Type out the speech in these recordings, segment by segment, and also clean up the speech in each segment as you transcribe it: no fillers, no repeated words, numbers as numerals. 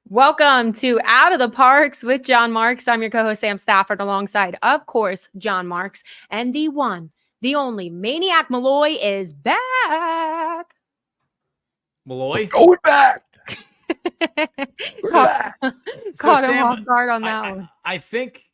Welcome to Out of the Parks with John Marks. I'm your co-host Sam Stafford alongside, of course, John Marks. And the one, the only Maniac Malloy is back. Malloy? Going back. Caught him off guard on that one. I think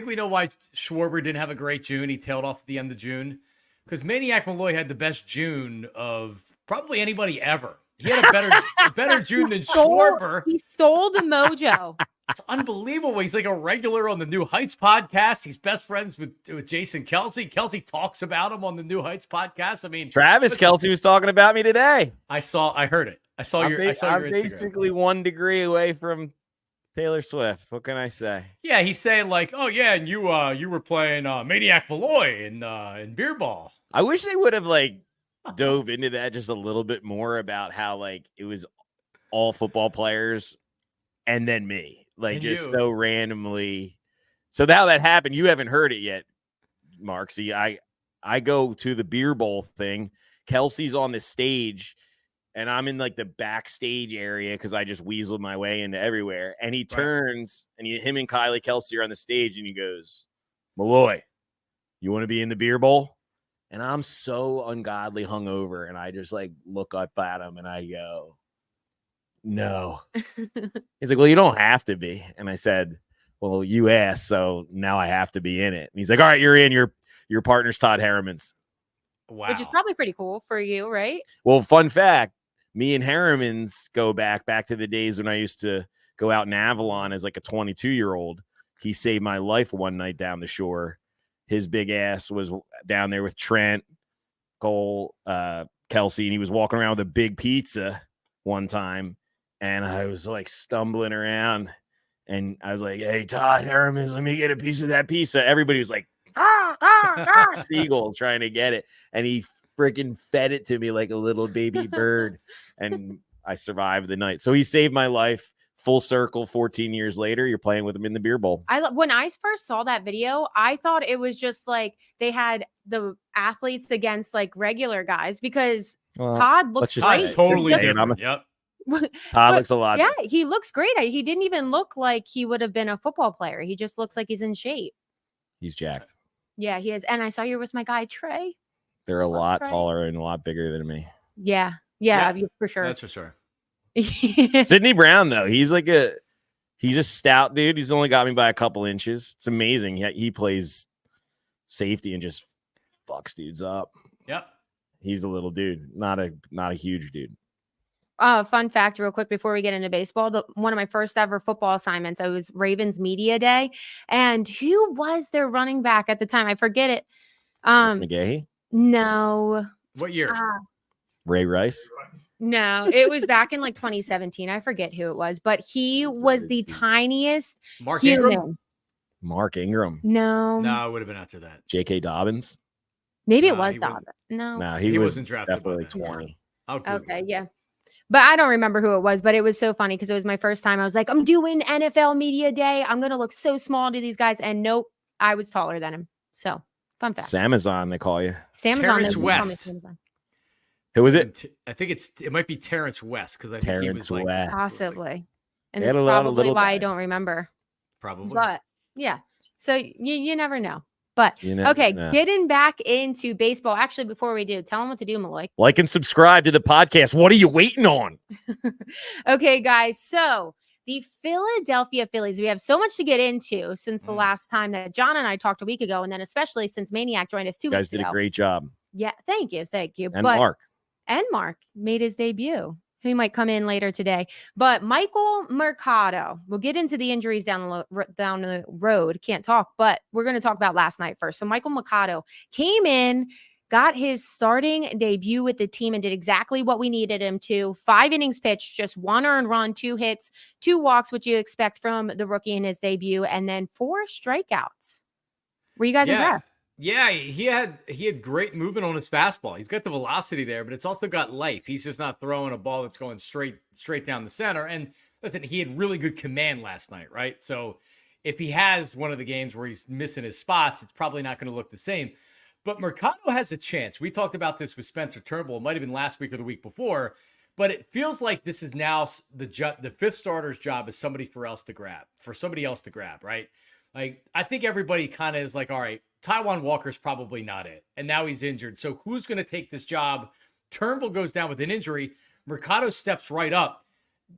we know why Schwarber didn't have a great June. He tailed off at the end of June. Because Maniac Malloy had the best June of probably anybody ever. He had a better June than Schwarber. He stole the mojo. It's unbelievable. He's like a regular on the New Heights podcast. He's best friends with Jason Kelsey. Kelsey talks about him on the New Heights podcast. I mean, Travis Kelsey was talking about me today. I heard it. I saw your I'm Instagram. basically 1 degree away from Taylor Swift. What can I say? Yeah, he's saying like, oh yeah, and you were playing Maniac Malloy in beer ball. I wish they would have dove into that just a little bit more about how it was all football players and then me, so randomly. So now that happened, you haven't heard it yet, Mark. See, I go to the beer bowl thing. Kelsey's on the stage, and I'm in the backstage area because I just weaseled my way into everywhere. And he turns, and him and Kylie Kelsey are on the stage, and he goes, "Malloy, you want to be in the beer bowl?" And I'm so ungodly hungover, and I just look up at him, and I go, "No." He's like, "Well, you don't have to be." And I said, "Well, you asked, so now I have to be in it." And he's like, "All right, you're in. Your partner's Todd Harriman's." Wow. Which is probably pretty cool for you, right? Well, fun fact, me and Harriman's go back to the days when I used to go out in Avalon as a 22-year-old. He saved my life one night down the shore. His big ass was down there with Trent, Cole, Kelsey, and he was walking around with a big pizza one time. And I was stumbling around, and I was like, "Hey, Todd Harriman's, let me get a piece of that pizza." Everybody was like, seagull trying to get it. And he freaking fed it to me like a little baby bird. And I survived the night. So he saved my life. Full circle, 14 years later, you're playing with him in the beer bowl. When I first saw that video, I thought it was just they had the athletes against regular guys because Todd looks great. Totally different. Yep. Todd looks a lot. Yeah, he looks great. He didn't even look like he would have been a football player. He just looks like he's in shape. He's jacked. Yeah, he is. And I saw you with my guy Trey. They're a lot taller and a lot bigger than me. Yeah, for sure. That's for sure. Sidney Brown, though, he's a stout dude. He's only got me by a couple inches. It's amazing. He plays safety and just fucks dudes up. Yep. He's a little dude, not a huge dude. Fun fact real quick before we get into baseball, one of my first ever football assignments, I was Ravens media day. And who was their running back at the time? I forget it. McGahee? No. What year? Ray Rice? No, it was back in 2017. I forget who it was, but he was the tiniest Mark human. Ingram? Mark Ingram. No, it would have been after that. J.K. Dobbins? Maybe it was Dobbins. No, he wasn't drafted. Definitely 20. Okay, yeah. But I don't remember who it was, but it was so funny because it was my first time. I was like, I'm doing NFL media day. I'm going to look so small to these guys. And nope, I was taller than him. So fun fact. Samazon, they call you. Samazon. Terrence West. Who is it? I think it might be Terrence West because I think he was West. Possibly. And that's probably why I don't remember. Probably. But yeah. So you never know. But know. Getting back into baseball. Actually, before we do, tell them what to do, Malloy. Like and subscribe to the podcast. What are you waiting on? Okay, guys. So the Philadelphia Phillies, we have so much to get into since the last time that John and I talked a week ago. And then especially since Maniac joined us 2 weeks ago. You guys did a great job. Yeah. Thank you. And Mark made his debut. He might come in later today. But Michael Mercado, we'll get into the injuries down the road. Can't talk, but we're going to talk about last night first. So Michael Mercado came in, got his starting debut with the team and did exactly what we needed him to. 5 innings pitched, just 1 earned run, 2 hits, 2 walks, which you expect from the rookie in his debut, and then 4 strikeouts. Were you guys impressed? Yeah, he had great movement on his fastball. He's got the velocity there, but it's also got life. He's just not throwing a ball that's going straight down the center. And listen, he had really good command last night, right? So if he has one of the games where he's missing his spots, it's probably not going to look the same. But Mercado has a chance. We talked about this with Spencer Turnbull. It might have been last week or the week before. But it feels like this is now the fifth starter's job is somebody for somebody else to grab, right? Like, I think everybody kind of is like, all right, Taijuan Walker's probably not it. And now he's injured. So who's going to take this job? Turnbull goes down with an injury. Mercado steps right up.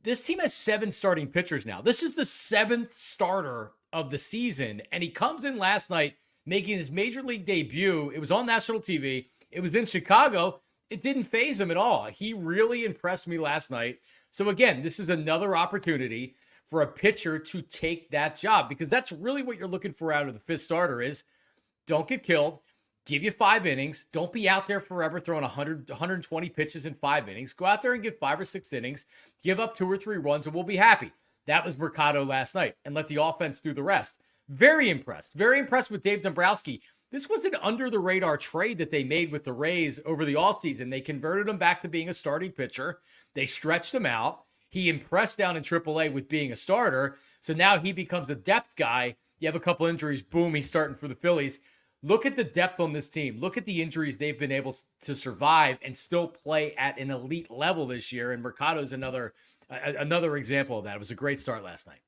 This team has 7 starting pitchers now. This is the 7th starter of the season. And he comes in last night making his major league debut. It was on national TV. It was in Chicago. It didn't faze him at all. He really impressed me last night. So again, this is another opportunity for a pitcher to take that job, because that's really what you're looking for out of the fifth starter is don't get killed, give you 5 innings. Don't be out there forever throwing 100, 120 pitches in 5 innings. Go out there and give 5 or 6 innings, give up 2 or 3 runs, and we'll be happy. That was Mercado last night, and let the offense do the rest. Very impressed. Very impressed with Dave Dombrowski. This was an under-the-radar trade that they made with the Rays over the offseason. They converted him back to being a starting pitcher. They stretched him out. He impressed down in AAA with being a starter. So now he becomes a depth guy. You have a couple injuries. Boom, he's starting for the Phillies. Look at the depth on this team. Look at the injuries they've been able to survive and still play at an elite level this year. And Mercado's another example of that. It was a great start last night.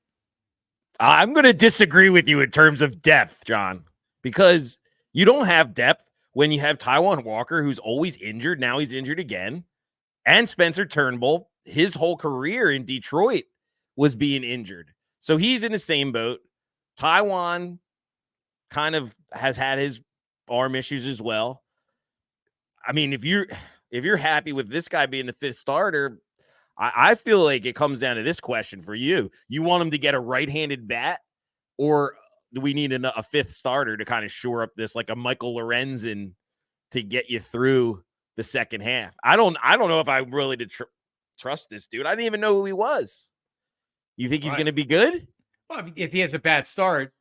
I'm going to disagree with you in terms of depth, John, because you don't have depth when you have Taijuan Walker, who's always injured. Now he's injured again. And Spencer Turnbull, his whole career in Detroit was being injured. So he's in the same boat. Taijuan kind of has had his arm issues as well. I mean, if you're happy with this guy being the 5th starter, I feel like it comes down to this question for you. You want him to get a right-handed bat, or do we need a 5th starter to kind of shore up this, like a Michael Lorenzen, to get you through the second half? I don't know if I really trust this dude. I didn't even know who he was. You think he's going to be good? Well, I mean, if he has a bad start,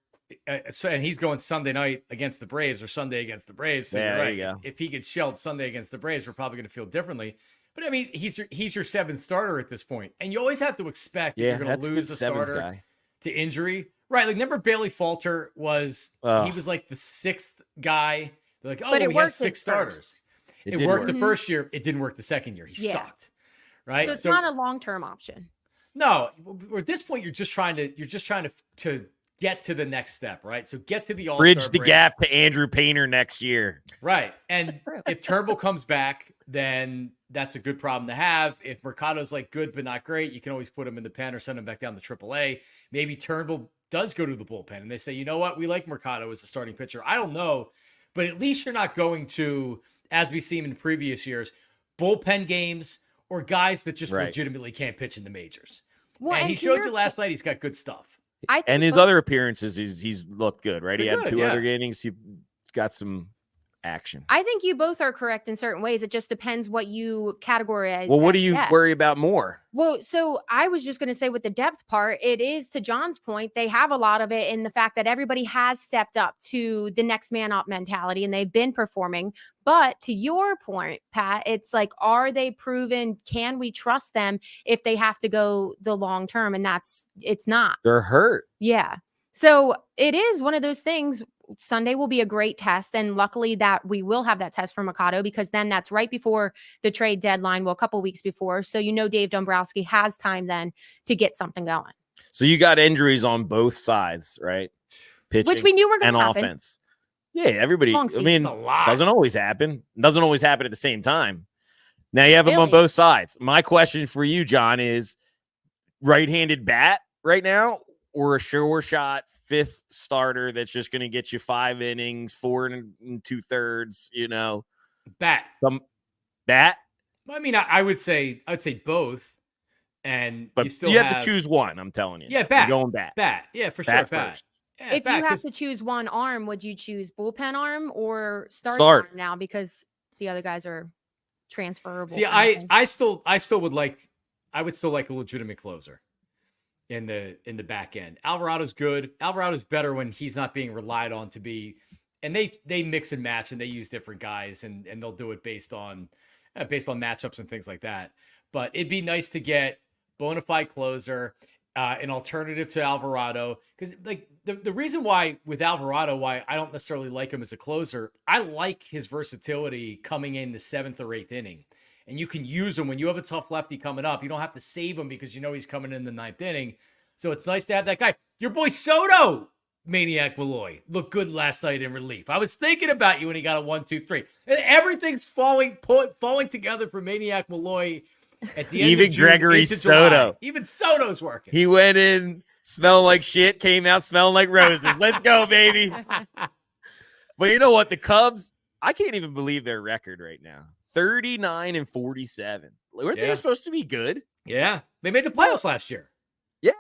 and he's going Sunday night against the Braves or Sunday against the Braves, so yeah, right. There you go. If he gets shelled Sunday against the Braves, we're probably going to feel differently. But I mean, he's your 7th starter at this point, and you always have to expect that you're going to lose a starter guy to injury, right? Like, remember Bailey Falter was he was like the 6th guy. They're like, oh, but we have 6 starters. It worked the first year. It didn't work the second year. He sucked, right? So it's not a long-term option. No, at this point, you're just trying to get to the next step, right? So get to the All-Star bridge the break. gap to Andrew Painter next year, right? And if Turnbull comes back, then that's a good problem to have. If Mercado's like good but not great, you can always put him in the pen or send him back down to AAA. Maybe Turnbull does go to the bullpen, and they say, you know what, we like Mercado as a starting pitcher. I don't know, but at least you're not going to, as we've seen in previous years, bullpen games or guys that just legitimately can't pitch in the majors. Well, and he showed you last night he's got good stuff. And his other apperances, he's looked good, right? He had good, 2 other innings. He got some action. I think you both are correct in certain ways. It just depends what you categorize. Well, what do you worry about more? Well, so I was just going to say with the depth part, it is, to John's point, they have a lot of it in the fact that everybody has stepped up to the next man up mentality and they've been performing. But to your point, Pat, it's like, are they proven? Can we trust them if they have to go the long term? And it's not. They're hurt. Yeah. So it is one of those things. Sunday will be a great test. And luckily that we will have that test for Mercado, because then that's right before the trade deadline. Well, a couple weeks before. So, Dave Dombrowski has time then to get something going. So you got injuries on both sides, right? Pitching, which we knew were going to happen. Offense. Yeah, everybody. I mean, doesn't always happen. Doesn't always happen at the same time. Now you have them on both sides. My question for you, John, is right-handed bat right now, or a sure shot 5th starter that's just going to get you 5 innings, 4 2/3, Bat. Bat? I mean, I would say both. But you still have to choose one, I'm telling you. Yeah, bat. You're going bat. Bat. Yeah, for sure. Bat Bat. first. Yeah, if you have to choose one arm, would you choose bullpen arm or starting Start arm now, because the other guys are transferable? See, I still would like, I would still like a legitimate closer in the back end. Alvarado's good. Alvarado's better when he's not being relied on to be, and they mix and match and they use different guys and they'll do it based on matchups and things like that. But it'd be nice to get bona fide closer, an alternative to Alvarado, because like the reason why with Alvarado, why I don't necessarily like him as a closer, I like his versatility coming in the 7th or 8th inning. and you can use him when you have a tough lefty coming up. You don't have to save him because you know he's coming in the 9th inning. So it's nice to have that guy. Your boy Soto, Maniac Malloy, looked good last night in relief. I was thinking about you when he got a 1-2-3. And everything's falling together for Maniac Malloy at the end Even of June Gregory into July. Soto. Even Soto's working. He went in smelling like shit, came out smelling like roses. Let's go, baby. But you know what? The Cubs, I can't even believe their record right now. 39-47. Weren't they supposed to be good? Yeah. They made the playoffs last year. Yeah.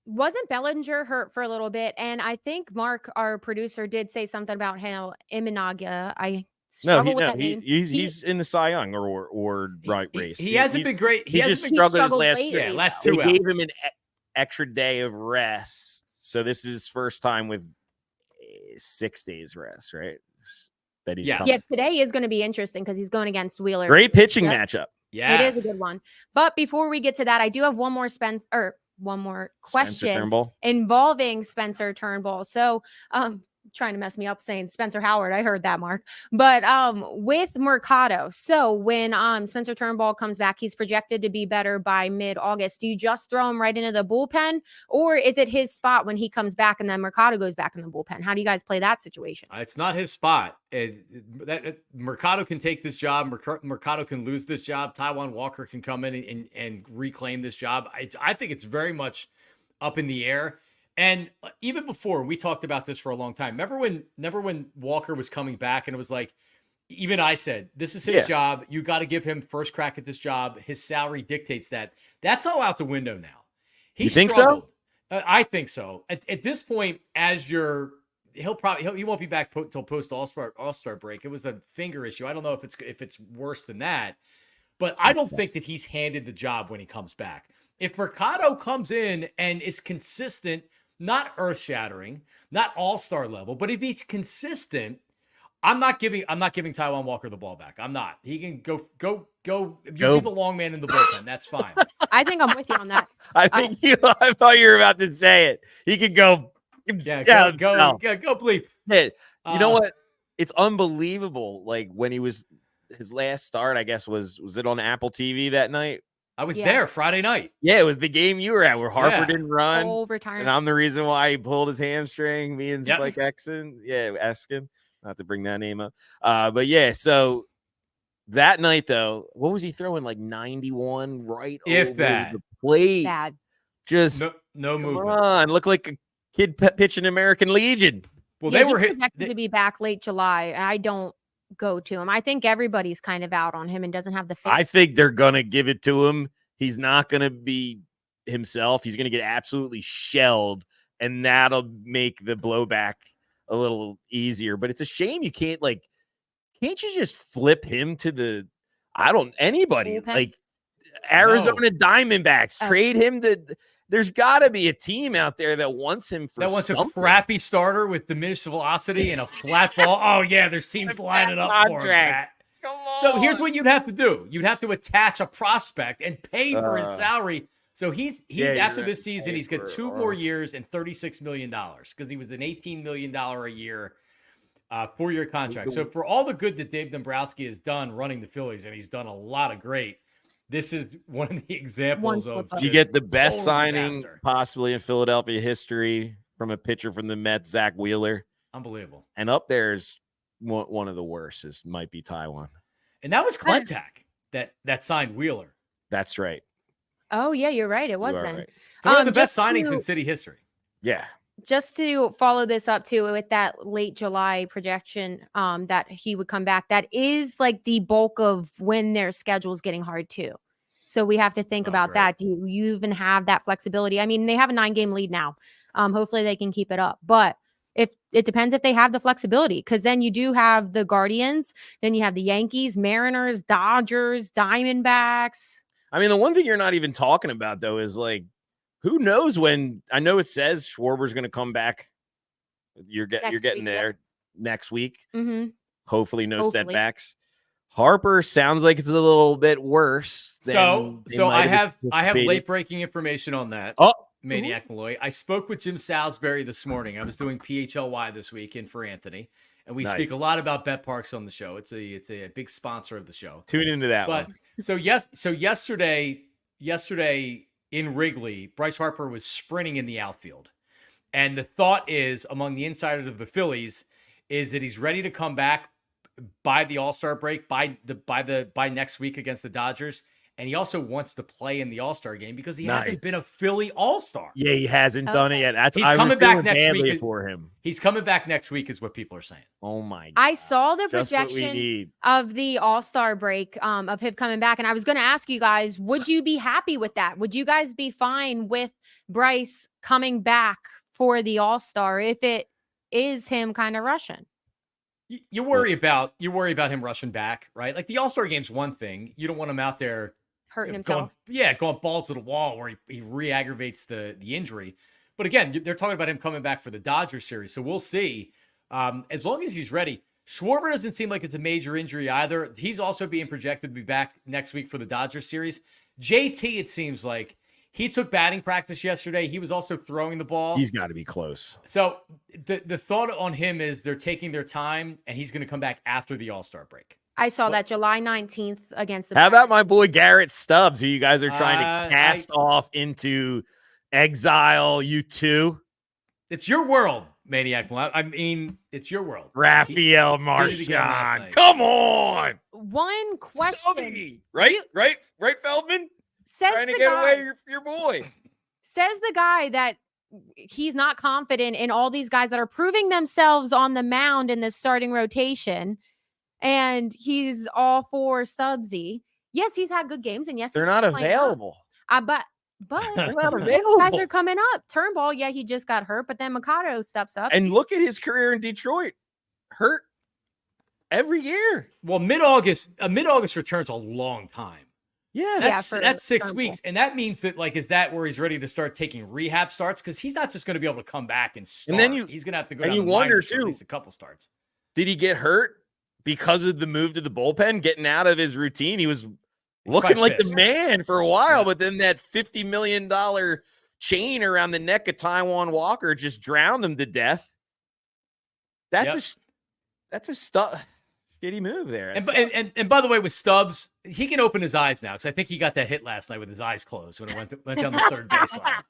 Wasn't Bellinger hurt for a little bit? And I think Mark, our producer, did say something about how Imanaga. I struggle with that name. He's in the Cy Young or right race. He hasn't been great. He just struggled his last lately, year. Last They two out. gave him an extra day of rest. So this is his first time with 6 days rest, right? That he's coming. Yeah, today is going to be interesting because he's going against Wheeler. Great pitching matchup. Yeah, it is a good one. But before we get to that, I do have one more question involving Spencer Turnbull. So, trying to mess me up saying Spencer Howard. I heard that, Mark. But with Mercado, so when Spencer Turnbull comes back, he's projected to be better by mid-August. Do you just throw him right into the bullpen, or is it his spot when he comes back and then Mercado goes back in the bullpen? How do you guys play that situation? It's not his spot. Mercado can take this job. Mercado can lose this job. Taijuan Walker can come in and reclaim this job. I think it's very much up in the air. And even before, we talked about this for a long time. Remember when Walker was coming back and it was like, even I said, this is his job. You got to give him first crack at this job. His salary dictates that. That's all out the window now. You think so? I think so. At this point, he won't be back till post All-Star break. It was a finger issue. I don't know if it's worse than that, but I don't think that he's handed the job when he comes back. If Mercado comes in and is consistent, not earth-shattering, not all-star level, but if he's consistent, I'm not giving Taijuan Walker the ball back. I'm not. He can go. You leave the long man in the bullpen. That's fine. I think I'm with you on that. I thought you were about to say it. He could go. Yeah, go bleep. Yeah. You know what? It's unbelievable. Like when he was his last start, I guess was it on Apple TV that night? I was there Friday night. Yeah, it was the game you were at where Harper didn't run. And I'm the reason why he pulled his hamstring. Me and Spike Eskin. Not to bring that name up. But yeah, so that night though, what was he throwing? Like 91 right over the plate. Bad. Just no movement. Come on, look like a kid pitching American Legion. Well, they were projected to be back late July. I don't go to him. I think everybody's kind of out on him and doesn't have the faith. I think they're gonna give it to him. He's not gonna be himself. He's gonna get absolutely shelled, and that'll make the blowback a little easier. But it's a shame you can't you just flip him to anybody bullpen? like Arizona Diamondbacks, trade him to. There's got to be a team out there that wants him for something. A crappy starter with diminished velocity and a flat ball. Oh yeah, there's teams lining up for him, Pat. Come on. So here's what you'd have to do. You'd have to attach a prospect and pay for his salary. So he's after this season, he's got 2 more years and $36 million because he was an $18 million a year 4-year contract. So for all the good that Dave Dombrowski has done running the Phillies, and he's done a lot of great, this is one of the examples of you get the best signing possibly in Philadelphia history from a pitcher from the Mets, Zach Wheeler. Unbelievable. And up there's one of the worst might be Taijuan. And that was Clentak that signed Wheeler. That's right. Oh yeah, you're right. It was then. Right. One of the best signings in city history. Yeah. Just to follow this up too with that late July projection that he would come back, that is like the bulk of when their schedule is getting hard too. So we have to think about that. Do you even have that flexibility? I mean, they have a 9-game lead now. Hopefully they can keep it up. But if it depends if they have the flexibility, because then you do have the Guardians, then you have the Yankees, Mariners, Dodgers, Diamondbacks. I mean, the one thing you're not even talking about though is like, who knows when? I know it says Schwarber's going to come back. You're getting there next week. Mm-hmm. Hopefully, no setbacks. Harper sounds like it's a little bit worse. So I have late breaking information on that. Oh, Maniac Malloy. I spoke with Jim Salisbury this morning. I was doing PHLY this weekend for Anthony, and we Nice. speak a lot about Parx on the show. It's a big sponsor of the show. Tune into that But one. so yesterday in Wrigley, Bryce Harper was sprinting in the outfield. And the thought is among the insiders of the Phillies is that he's ready to come back by the All-Star break, by next week against the Dodgers. And he also wants to play in the All-Star game because he hasn't been a Philly All-Star. Yeah, he hasn't done it yet. He's coming back next badly week for him. He's coming back next week is what people are saying. Oh my God. I saw the Just what we projection need. of the All-Star break of him coming back. And I was going to ask you guys, would you be happy with that? Would you guys be fine with Bryce coming back for the All-Star if it is him kind of rushing? You worry about him rushing back, right? Like the All-Star game's one thing. You don't want him out there hurting himself. Going balls to the wall where he re-aggravates the injury. But again, they're talking about him coming back for the Dodgers series. So we'll see. As long as he's ready. Schwarber doesn't seem like it's a major injury either. He's also being projected to be back next week for the Dodgers series. JT, it seems like he took batting practice yesterday. He was also throwing the ball. He's got to be close. So the thought on him is they're taking their time, and he's going to come back after the All-Star break. I saw that July 19th against the How about my boy Garrett Stubbs, who you guys are trying to cast off into exile, you two? It's your world, Maniac. I mean, it's your world. Rafael Marchand. Come on. One question. Stubby. Right, Feldman? Says Trying to the get guy, away your boy. Says the guy that he's not confident in all these guys that are proving themselves on the mound in the starting rotation. And he's all for Stubbsy. Yes, he's had good games, and yes, they're not available. But they're not available. Guys are coming up. Turnbull, yeah, he just got hurt, but then Machado steps up. And look at his career in Detroit. Hurt every year. Well, mid-August return's a long time. Yeah, that's 6 weeks, and that means that is that where he's ready to start taking rehab starts? Because he's not just going to be able to come back and start. And then he's going to have to go. And you wonder too, at least a couple starts. Did he get hurt because of the move to the bullpen, getting out of his routine? He was looking like the man for a while, but then that $50 million chain around the neck of Taijuan Walker just drowned him to death. That's a shitty move there. And by the way, with Stubbs, he can open his eyes now because I think he got that hit last night with his eyes closed when it went down the third baseline.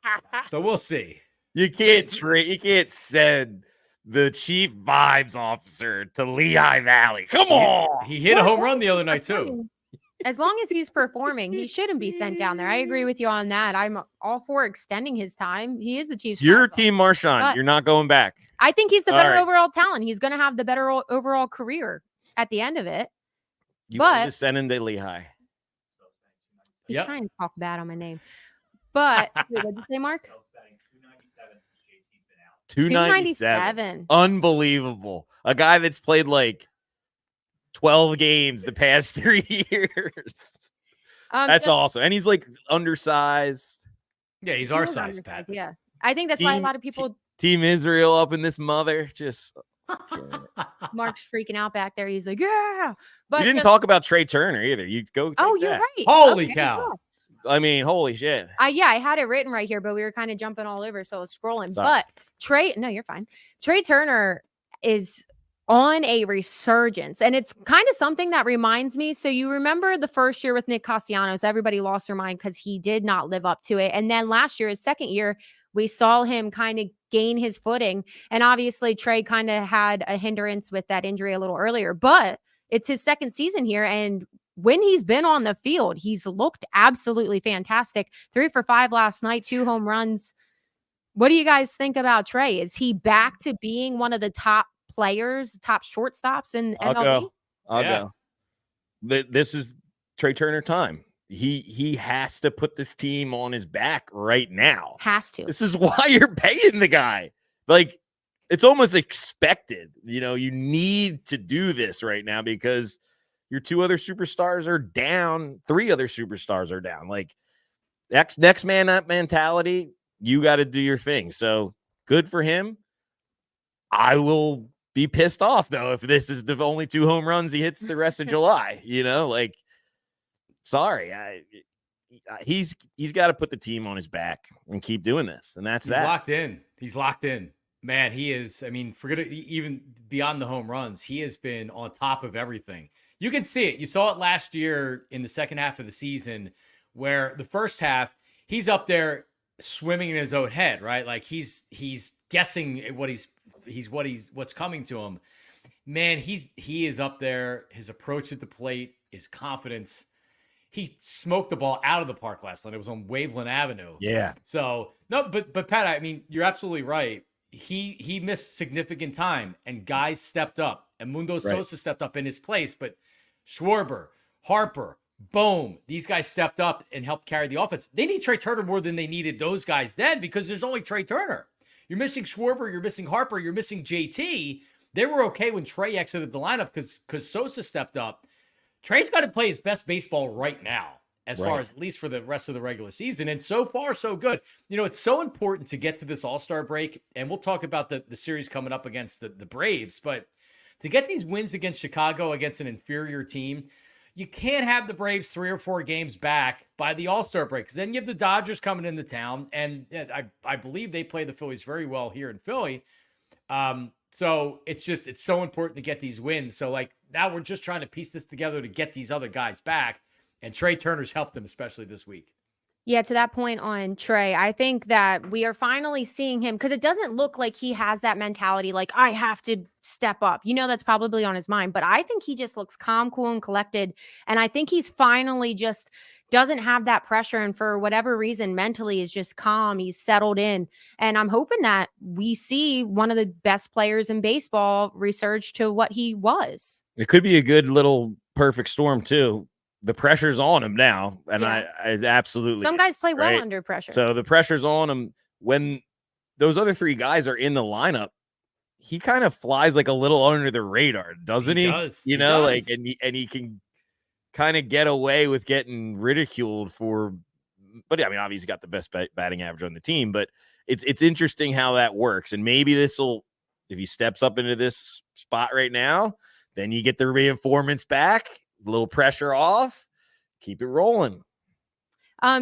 So we'll see. You can't send the chief vibes officer to Lehigh Valley. Come on. He hit a home run the other night too. As long as he's performing, he shouldn't be sent down there. I agree with you on that. I'm all for extending his time. He is the Chiefs. Your team, Marchand. You're not going back. I think he's the better overall talent. He's going to have the better overall career at the end of it. You want to send him to Lehigh. He's trying to talk bad on my name. But wait, what did you say, Mark? 297. Unbelievable. A guy that's played 12 games the past 3 years. That's awesome. And he's undersized. Yeah, he's our size, Pat. Yeah. I think that's why a lot of people. Team Israel up in this mother. Just. Mark's freaking out back there. He's like, yeah. But you didn't talk about Trea Turner either. You go. You're right. Holy cow. I mean, holy shit. Yeah, I had it written right here, but we were kind of jumping all over, so I was scrolling. Sorry. But no, you're fine. Trea Turner is on a resurgence, and it's kind of something that reminds me. So you remember the first year with Nick Castellanos, everybody lost their mind because he did not live up to it. And then last year, his second year, we saw him kind of gain his footing. And obviously, Trea kind of had a hindrance with that injury a little earlier, but it's his second season here. And when he's been on the field, he's looked absolutely fantastic. 3 for 5 last night, 2 home runs. What do you guys think about Trea? Is he back to being one of the top players, top shortstops in MLB? I'll go. This is Trea Turner time. He has to put this team on his back right now. Has to. This is why you're paying the guy. It's almost expected. You need to do this right now because your 2 other superstars are down. 3 other superstars are down. Next man up mentality. You got to do your thing. So good for him. I will be pissed off though if this is the only 2 home runs he hits the rest of July. Sorry, he's got to put the team on his back and keep doing this, and that's He's locked in. He's locked in. Man, he is. I mean, forget it, even beyond the home runs, he has been on top of everything. You can see it. You saw it last year in the second half of the season, where the first half he's up there swimming in his own head, right? Like he's guessing what's coming to him. Man, he is up there. His approach at the plate, his confidence. He smoked the ball out of the park last night. It was on Waveland Avenue. Yeah. So no, but Pat, I mean, you're absolutely right. He missed significant time, and guys stepped up, and Mundo Sosa stepped up in his place. But Schwarber, Harper, Bohm, these guys stepped up and helped carry the offense. They need Trea Turner more than they needed those guys then, because there's only Trea Turner. You're missing Schwarber, you're missing Harper, you're missing JT. They were okay when Trea exited the lineup because Sosa stepped up. Trea's got to play his best baseball right now, as far as at least for the rest of the regular season. And so far, so good. You know, it's so important to get to this All-Star break, and we'll talk about the series coming up against the Braves, but to get these wins against Chicago, against an inferior team, you can't have the Braves 3 or 4 games back by the All-Star break, because then you have the Dodgers coming into town, and I believe they play the Phillies very well here in Philly. So it's so important to get these wins. So like now we're just trying to piece this together to get these other guys back. And Trea Turner's helped them, especially this week. Yeah, to that point on Trea, I think that we are finally seeing him, because it doesn't look like he has that mentality, like, I have to step up. You know, that's probably on his mind, but I think he just looks calm, cool, and collected. And I think he's finally just doesn't have that pressure. And for whatever reason, mentally is just calm. He's settled in. And I'm hoping that we see one of the best players in baseball resurge to what he was. It could be a good little perfect storm too. The pressure's on him now, and I absolutely. Some guys play well under pressure. So the pressure's on him. When those other 3 guys are in the lineup, he kind of flies like a little under the radar, doesn't he? Does. You know, like and he can kind of get away with getting ridiculed for. But I mean, obviously, he's got the best batting average on the team. But it's interesting how that works, and maybe this will, if he steps up into this spot right now, then you get the reinforcements back. A little pressure off, keep it rolling.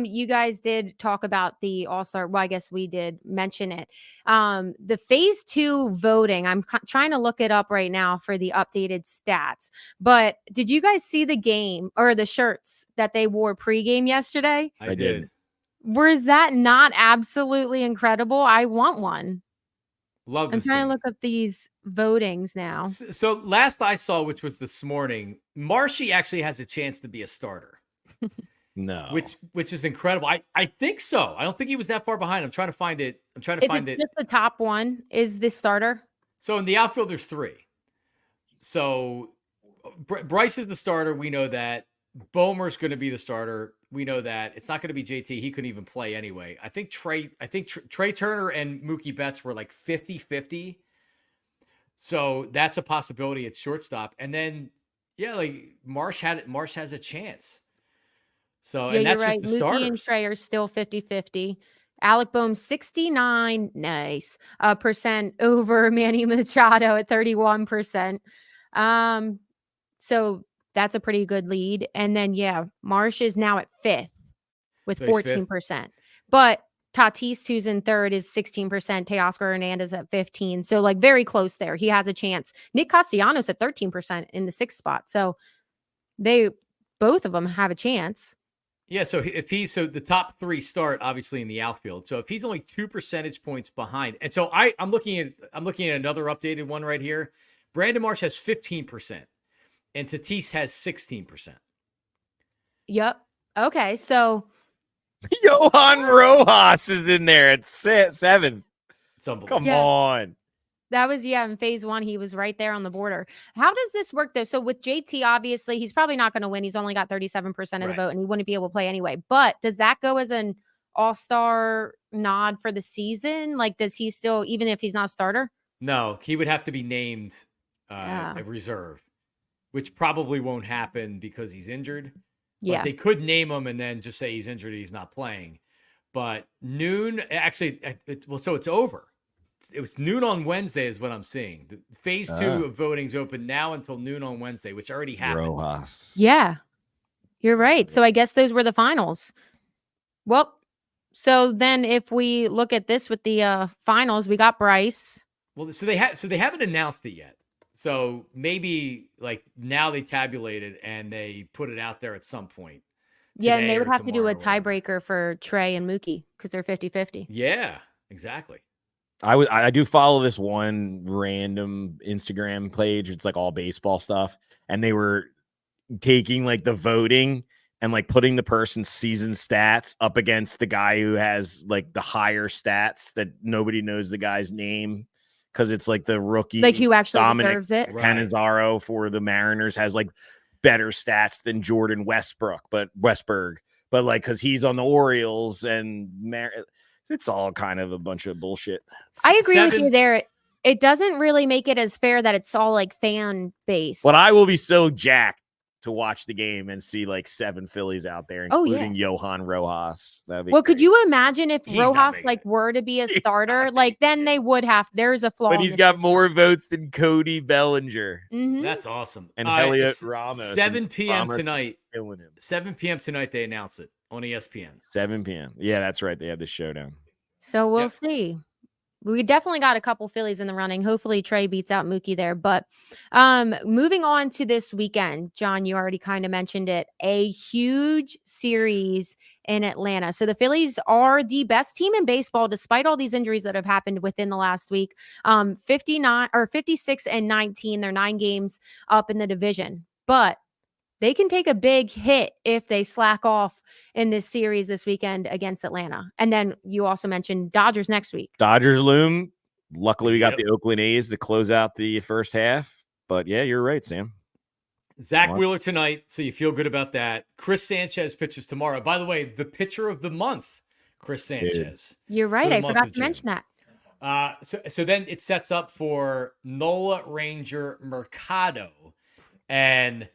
You guys did talk about the All-Star. Well, I guess we did mention it. The phase 2 voting, I'm trying to look it up right now for the updated stats. But did you guys see the game or the shirts that they wore pregame yesterday? I did. Was that not absolutely incredible? I want one. Love I'm trying to look up these votings now. So last I saw, which was this morning, Marshy actually has a chance to be a starter. No. Which is incredible. I think so. I don't think he was that far behind. I'm trying to find it. Is it just the top one is the starter? So in the outfield, there's 3. So Bryce is the starter. We know that. Bomer's going to be the starter. We know that. It's not going to be JT. He couldn't even play anyway. I think Trea Turner and Mookie Betts were like 50-50. So that's a possibility at shortstop. And then, yeah, like Marsh has a chance. So, yeah, and that's you're right. just the Mookie starters. and Trea are still 50-50. Alec Bohm 69, nice percent over Manny Machado at 31%. So that's a pretty good lead. And then, yeah, Marsh is now at 5th with 14%. But Tatis, who's in 3rd, is 16%. Teoscar Hernandez at 15%. So, like, very close there. He has a chance. Nick Castellanos at 13% in the 6th spot. So, both of them have a chance. Yeah, so so the top 3 start obviously in the outfield. So if he's only 2 percentage points behind, and so I'm looking at another updated one right here. Brandon Marsh has 15%, and Tatis has 16%. Yep. Okay, so Johan Rojas is in there at 7th. It's unbelievable. Come on. That was, in phase 1, he was right there on the border. How does this work, though? So with JT, obviously, he's probably not going to win. He's only got 37% of the vote, and he wouldn't be able to play anyway. But does that go as an all-star nod for the season? Like, does he still, even if he's not a starter? No, he would have to be named a reserve, which probably won't happen because he's injured. Yeah. But they could name him and then just say he's injured and he's not playing. But noon, actually, so it's over. It was noon on Wednesday is what I'm seeing. The phase 2 of voting's open now until noon on Wednesday, which already happened. Rojas. Yeah, you're right. So I guess those were the finals. Well, so then if we look at this with the finals, we got Bryce, Well, so they haven't announced it yet. So maybe like now they tabulated and they put it out there at some point. Yeah, and Today they would or have to do tomorrow a or whatever. tiebreaker for Trey and Mookie because they're 50-50. Yeah, exactly. I do follow this one random Instagram page. It's like all baseball stuff, and they were taking like the voting and like putting the person's season stats up against the guy who has like the higher stats that nobody knows the guy's name because it's like the rookie, Like who actually Dominic deserves it. Right. Cannizzaro for the Mariners has like better stats than Jordan Westbrook, but like because he's on the Orioles and it's all kind of a bunch of bullshit. I agree with you there. It doesn't really make it as fair that it's all like fan based. But I will be so jacked to watch the game and see like 7 Phillies out there, Oh, yeah. including Johan Rojas. That'd be Well, could great. you imagine if He's not Rojas making like it. were to be a He's starter? not Like then making they would have. There's a flaw. But in he's the got system. more votes than Cody Bellinger Mhm. That's awesome. and All right, Elliot it's Ramos. 7 and p.m. Palmer tonight. killing him. 7 p.m. tonight they announce it on ESPN. 7 p.m. Yeah, that's right. They have the showdown. So we'll Yep. see. We definitely got a couple Phillies in the running. Hopefully Trey beats out Mookie there. But moving on to this weekend, John, you already kind of mentioned it, a huge series in Atlanta. So the Phillies are the best team in baseball, despite all these injuries that have happened within the last week. 56-19. They're 9 games up in the division. But they can take a big hit if they slack off in this series this weekend against Atlanta. And then you also mentioned Dodgers next week. Dodgers loom. Luckily, we got Yep. the Oakland A's to close out the first half. But yeah, you're right, Sam. Zach What? Wheeler tonight, so you feel good about that. Chris Sanchez pitches tomorrow. By the way, the pitcher of the month, Chris Sanchez. You're right. the I month forgot of to June. mention that. So then it sets up for Nola, Ranger, Mercado. And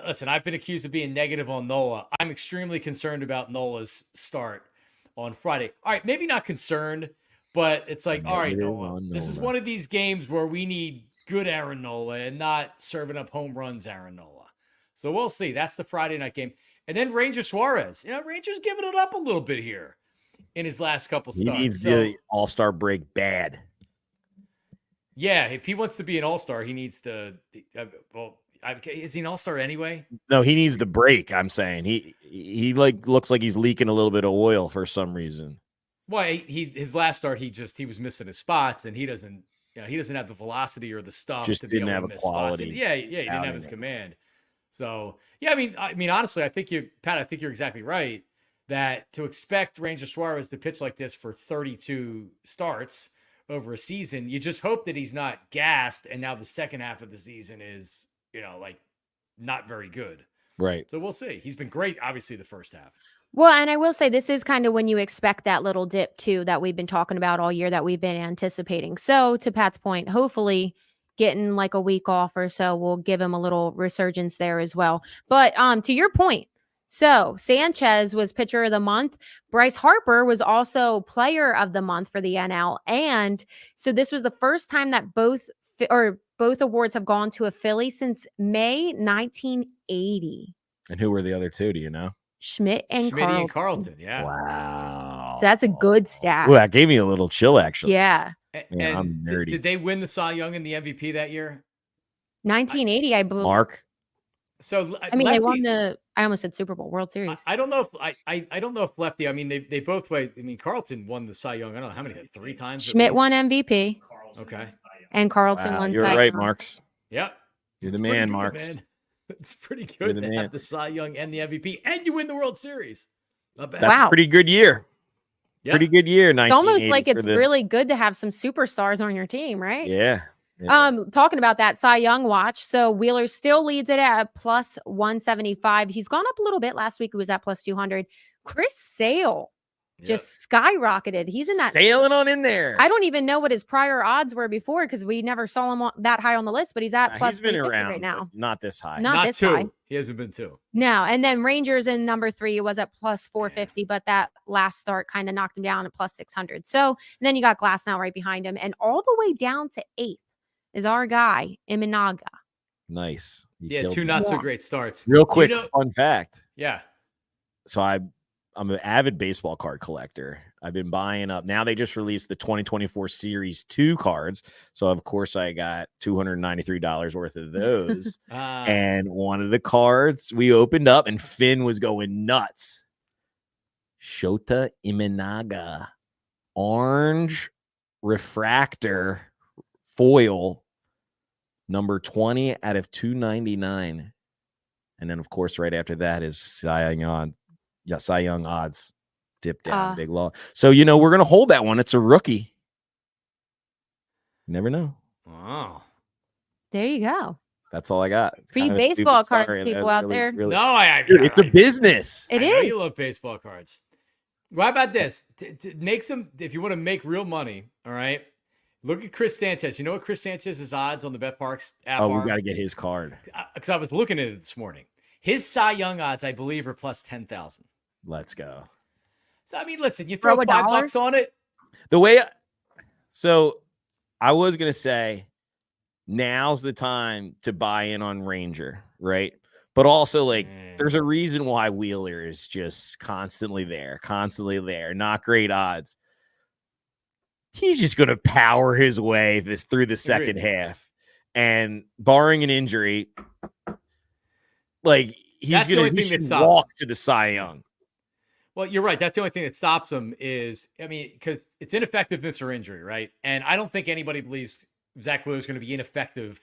listen, I've been accused of being negative on Nola. I'm extremely concerned about Nola's start on Friday. All right, maybe not concerned, but it's like, all right, Negative Nola, on this is Nola. one of these games where we need good Aaron Nola and not serving up home runs Aaron Nola. So we'll see. That's the Friday night game. And then Ranger Suarez. Ranger's giving it up a little bit here in his last couple He starts. needs So, the All-Star break bad. yeah, if he wants to be an all-star, he needs is he an all-star anyway? No, he needs the break. I'm saying he like looks like he's leaking a little bit of oil for some reason. Well, his last start, he was missing his spots, and he doesn't have the velocity or the stuff Just to be didn't able have to a miss quality spots. And he didn't have his outing. command. So yeah, I mean, honestly, I think you're exactly right that to expect Ranger Suarez to pitch like this for 32 starts over a season, you just hope that he's not gassed, and now the second half of the season is like not very good. Right. So we'll see. He's been great, obviously, the first half. Well, and I will say this is kind of when you expect that little dip too that we've been talking about all year that we've been anticipating. So to Pat's point, hopefully getting like a week off or so will give him a little resurgence there as well. But to your point, so Sanchez was pitcher of the month. Bryce Harper was also player of the month for the NL. And so this was the first time that both awards have gone to a Philly since May 1980. And who were the other two? Do you know? Schmidt and Carlton, yeah. Wow. So that's a good stat. Well, that gave me a little chill, actually. Yeah. Yeah, I'm And nerdy. did they win the Cy Young and the MVP that year? 1980, I believe. Mark. So I mean, they won I almost said Super Bowl, World Series. I don't know if I don't know if Lefty. I mean, they both played. I mean, Carlton won the Cy Young. I don't know how many, 3 times. at Schmidt least? won MVP. Okay. And Carlton Wow, won you're Cy right, Young. Marks. Yep. You're the It's pretty man, good, Marks. man. It's pretty You're good the to man. have the Cy Young and the MVP, and you win the World Series. Not bad. That's Wow. a pretty good year. Yep. Pretty good year. It's almost like 1980 it's for the- really good to have some superstars on your team, right? Yeah. Talking about that Cy Young watch. So Wheeler still leads it at plus 175. He's gone up a little bit. Last week it was at plus 200. Chris Sale just skyrocketed. He's in that sailing on in there. I don't even know what his prior odds were before because we never saw him that high on the list, but he's at plus He's been 350 around right now. but not this high. Not this 2. high. He hasn't been 2. No, and then Rangers in number 3 was at plus 450, but that last start kind of knocked him down at plus 600. So then you got Glass now right behind him, and all the way down to 8th is our guy Imanaga. Nice. You Yeah, killed 2 me. not so great starts. Real quick You know- fun fact. Yeah. So I I'm an avid baseball card collector. I've been buying up. Now they just released the 2024 Series 2 cards. So, of course, I got $293 worth of those. And one of the cards we opened up, and Finn was going nuts. Shota Imanaga. Orange refractor foil, number 20 out of 299. And then, of course, right after that is Cy Young odds dip down, big law. So, we're going to hold that one. It's a rookie. You never know. Wow. There you go. That's all I got. Free baseball cards, people out there. Really, no, it's a business. It I is. know you love baseball cards. Well, how about this? To make some, if you want to make real money, all right, look at Chris Sanchez. You know what Chris Sanchez's odds on the Parx app are? We got to get his card. Because I was looking at it this morning. His Cy Young odds, I believe, are plus 10,000. Let's go. So, I mean, listen, you throw $5 on it. So I was going to say, now's the time to buy in on Ranger, right? But also, there's a reason why Wheeler is just constantly there. Not great odds. He's just going to power his way through the second half. And barring an injury, he's going to walk to the Cy Young. Well, you're right. That's the only thing that stops him is, because it's ineffectiveness or injury, right? And I don't think anybody believes Zach Wheeler is going to be ineffective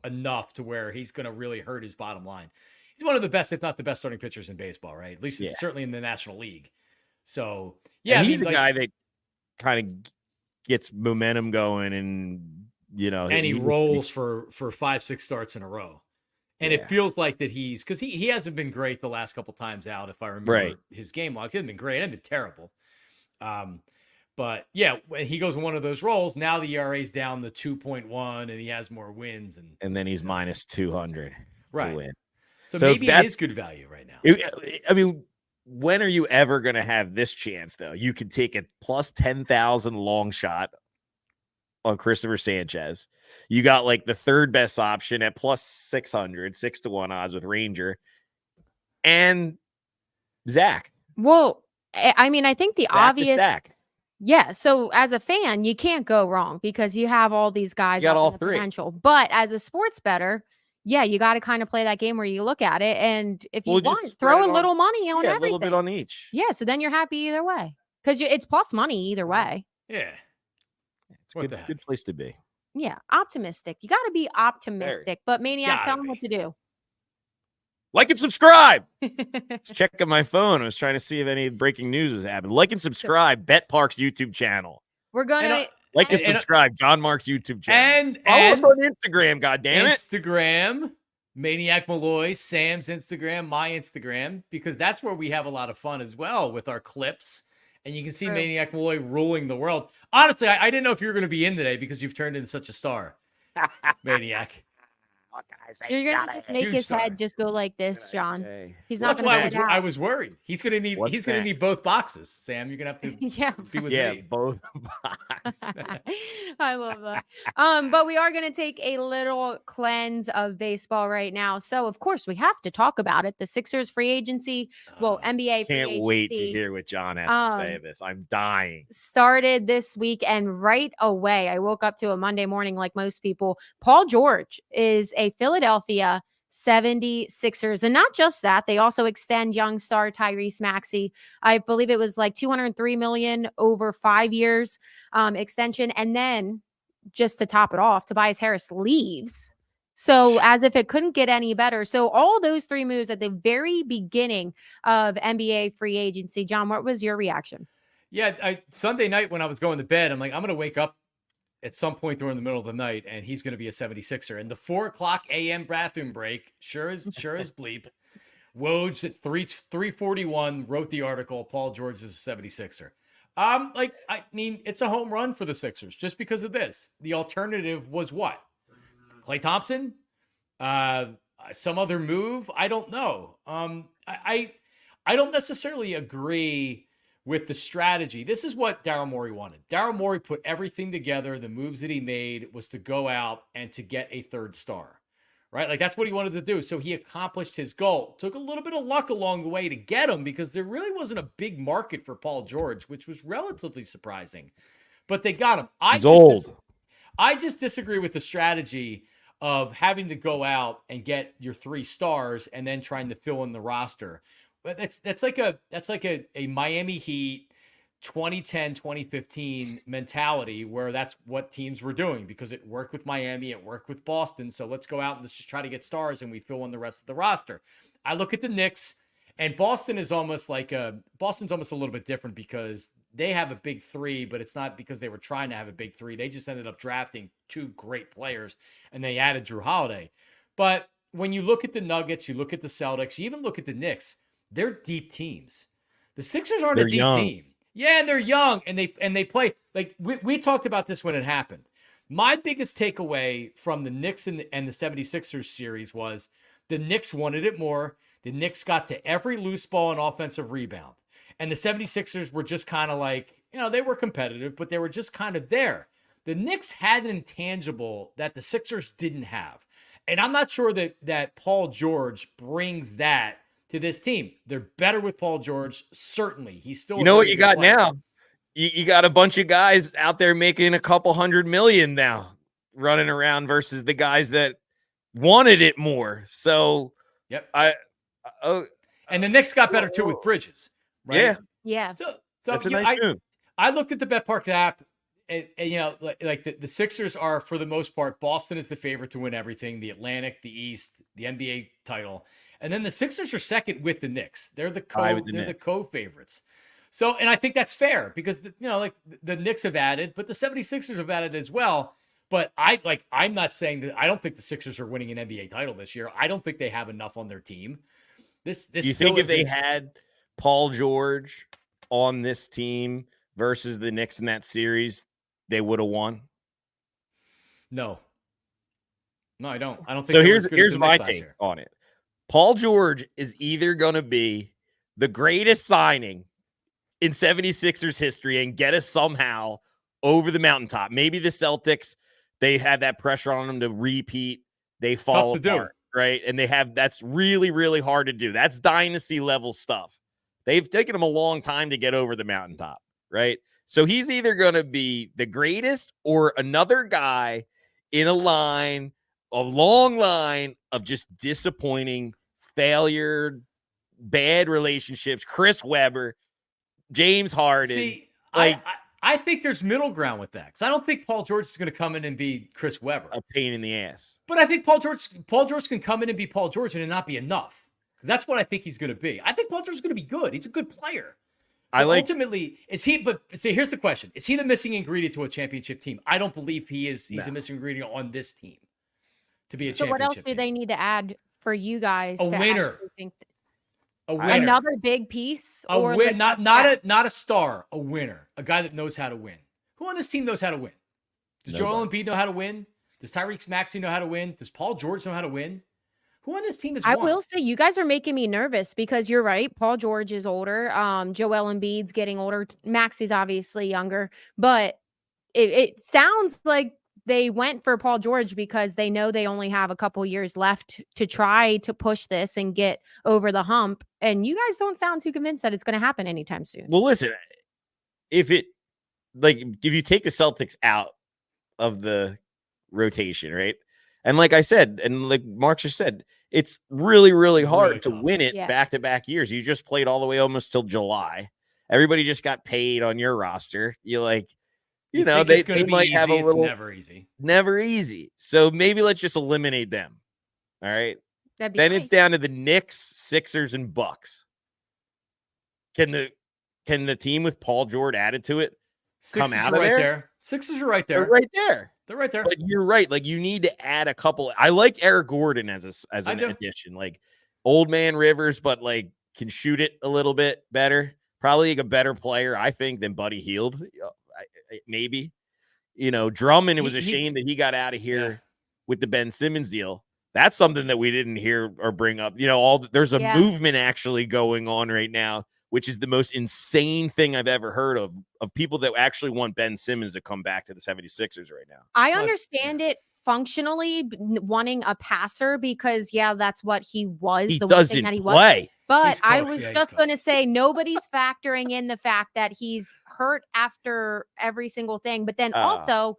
enough to where he's going to really hurt his bottom line. He's one of the best, if not the best, starting pitchers in baseball, right? At least certainly in the National League. So, yeah. And he's the guy that kind of gets momentum going and, and he rolls for 5-6 starts in a row. And it feels like that because he hasn't been great the last couple times out, if I remember his game log. He hasn't been great. It hasn't been terrible. But yeah, when he goes in one of those roles, now the ERA is down to 2.1 and he has more wins. And then he's minus 200 to win. So maybe it is good value right now. When are you ever going to have this chance, though? You could take a plus 10,000 long shot on Christopher Sanchez. You got the third best option at plus 600, 6-1 odds with Ranger and Zach. Well, I think the Zach obvious. Zach. Yeah. So as a fan, you can't go wrong because you have all these guys. You got all three. three. Potential. But as a sports bettor, you got to kind of play that game where you look at it. And if you want, throw a little money on everything. A little bit on each. Yeah. So then you're happy either way because it's plus money either way. Yeah. It's a good place to be. Yeah. Optimistic. You got to be optimistic. But Maniac, tell them what to do. Like and subscribe. Just checking my phone. I was trying to see if any breaking news was happening. Like and subscribe. Parx YouTube channel. We're gonna and subscribe. John Mark's YouTube channel. And follow us on Instagram. God damn it. Instagram. Maniac Malloy. Sam's Instagram. My Instagram. Because that's where we have a lot of fun as well with our clips. And you can see Maniac Malloy ruling the world. Honestly, I didn't know if you were going to be in today because you've turned into such a star, Maniac. You're gonna just make his head just go like this, John. He's not That's why I was worried. He's gonna need both boxes. Sam, you're gonna have to be with me. Both boxes. I love that. But we are gonna take a little cleanse of baseball right now. So of course we have to talk about it. The Sixers free agency, NBA free agency. Can't wait to hear what John has to say of this. I'm dying. Started this week, and right away I woke up to a Monday morning like most people. Paul George is a Philadelphia 76ers. And not just that, they also extend young star Tyrese Maxey. I believe it was $203 million over 5 years extension. And then just to top it off, Tobias Harris leaves. So as if it couldn't get any better. So all those three moves at the very beginning of NBA free agency. John, what was your reaction? Yeah, Sunday night when I was going to bed, I'm like, I'm going to wake up at some point during the middle of the night, and he's going to be a 76er. And the 4:00 a.m. bathroom break, sure as bleep, Woj at 3:41 wrote the article, Paul George is a 76er. It's a home run for the Sixers just because of this. The alternative was what? Klay Thompson? Some other move? I don't know. I don't necessarily agree with the strategy. This is what Daryl Morey wanted. Daryl Morey put everything together. The moves that he made was to go out and to get a third star, right? Like that's what he wanted to do. So he accomplished his goal. Took a little bit of luck along the way to get him because there really wasn't a big market for Paul George, which was relatively surprising. But they got him. He's old. I just disagree with the strategy of having to go out and get your 3 stars and then trying to fill in the roster. But that's like a Miami Heat 2010, 2015 mentality where that's what teams were doing because it worked with Miami, it worked with Boston. So let's go out and let's just try to get stars and we fill in the rest of the roster. I look at the Knicks and Boston's almost a little bit different because they have a big 3, but it's not because they were trying to have a big 3. They just ended up drafting 2 great players and they added Drew Holiday. But when you look at the Nuggets, you look at the Celtics, you even look at the Knicks, they're deep teams. The Sixers aren't a deep team. Yeah, and they're young and they play like we talked about this when it happened. My biggest takeaway from the Knicks and the 76ers series was the Knicks wanted it more. The Knicks got to every loose ball and offensive rebound. And the 76ers were just kind of like, they were competitive, but they were just kind of there. The Knicks had an intangible that the Sixers didn't have. And I'm not sure that Paul George brings that to this team. They're better with Paul George, certainly. He's still what you got player. Now? You got a bunch of guys out there making a couple $100 million now running around versus the guys that wanted it more. So, yep. And the Knicks got better too with Bridges, right? Yeah. So that's a nice move. I looked at the BetParx app, and like the Sixers are for the most part. Boston is the favorite to win everything: the Atlantic, the East, the NBA title, and then the Sixers are second with the Knicks. They're the co-favorites. So, and I think that's fair because the Knicks have added, but the 76ers have added as well. But I'm not saying that I don't think the Sixers are winning an NBA title this year. I don't think they have enough on their team. This you think if they had Paul George on this team versus the Knicks in that series, they would have won? No, I don't. I don't think so. Here's my take on it. Paul George is either going to be the greatest signing in 76ers history and get us somehow over the mountaintop. Maybe the Celtics, they have that pressure on them to repeat. They fall apart, right? And that's really, really hard to do. That's dynasty level stuff. They've taken him a long time to get over the mountaintop, right? So he's either going to be the greatest or another guy in a long line of just disappointing, failure, bad relationships. Chris Webber, James Harden. See, I think there's middle ground with that because I don't think Paul George is going to come in and be Chris Webber. A pain in the ass. But I think Paul George can come in and be Paul George and it not be enough because that's what I think he's going to be. I think Paul George is going to be good. He's a good player. Ultimately, is he? But see, here's the question: is he the missing ingredient to a championship team? I don't believe he is. He's a missing ingredient on this team to be a championship team. So what else do they need to add for you guys? A winner. A winner. Another big piece? Or win, not a star, a winner. A guy that knows how to win. Who on this team knows how to win? Does Joel Embiid know how to win? Does Tyrese Maxey know how to win? Does Paul George know how to win? Who on this team is I will say you guys are making me nervous because you're right. Paul George is older. Joel Embiid's getting older. Maxey's obviously younger. But it sounds like they went for Paul George because they know they only have a couple years left to try to push this and get over the hump. And you guys don't sound too convinced that it's going to happen anytime soon. Well, listen, if you take the Celtics out of the rotation, right? And like I said, and like Mark just said, it's really, really hard to win it back-to-back years. You just played all the way almost till July. Everybody just got paid on your roster. They might have a little. It's never easy. So maybe let's just eliminate them. All right. Then nice. It's down to the Knicks, Sixers, and Bucks. Can the team with Paul George added to it come out of there? Sixers are right there. They're right there. They're right there. But you're right. Like you need to add a couple. I like Eric Gordon as an addition. Like old man Rivers, but like can shoot it a little bit better. Probably like a better player, I think, than Buddy Hield. Maybe. Drummond, it was a shame that he got out of here with the Ben Simmons deal. That's something that we didn't hear or bring up. There's a movement actually going on right now, which is the most insane thing I've ever heard of people that actually want Ben Simmons to come back to the 76ers right now. I understand it functionally wanting a passer because, yeah, that's what he was. He the one thing doesn't that he was. play. But He's I cooked. was Yeah, he's just cooked. going to say nobody's factoring in the fact that he's hurt after every single thing. But then also,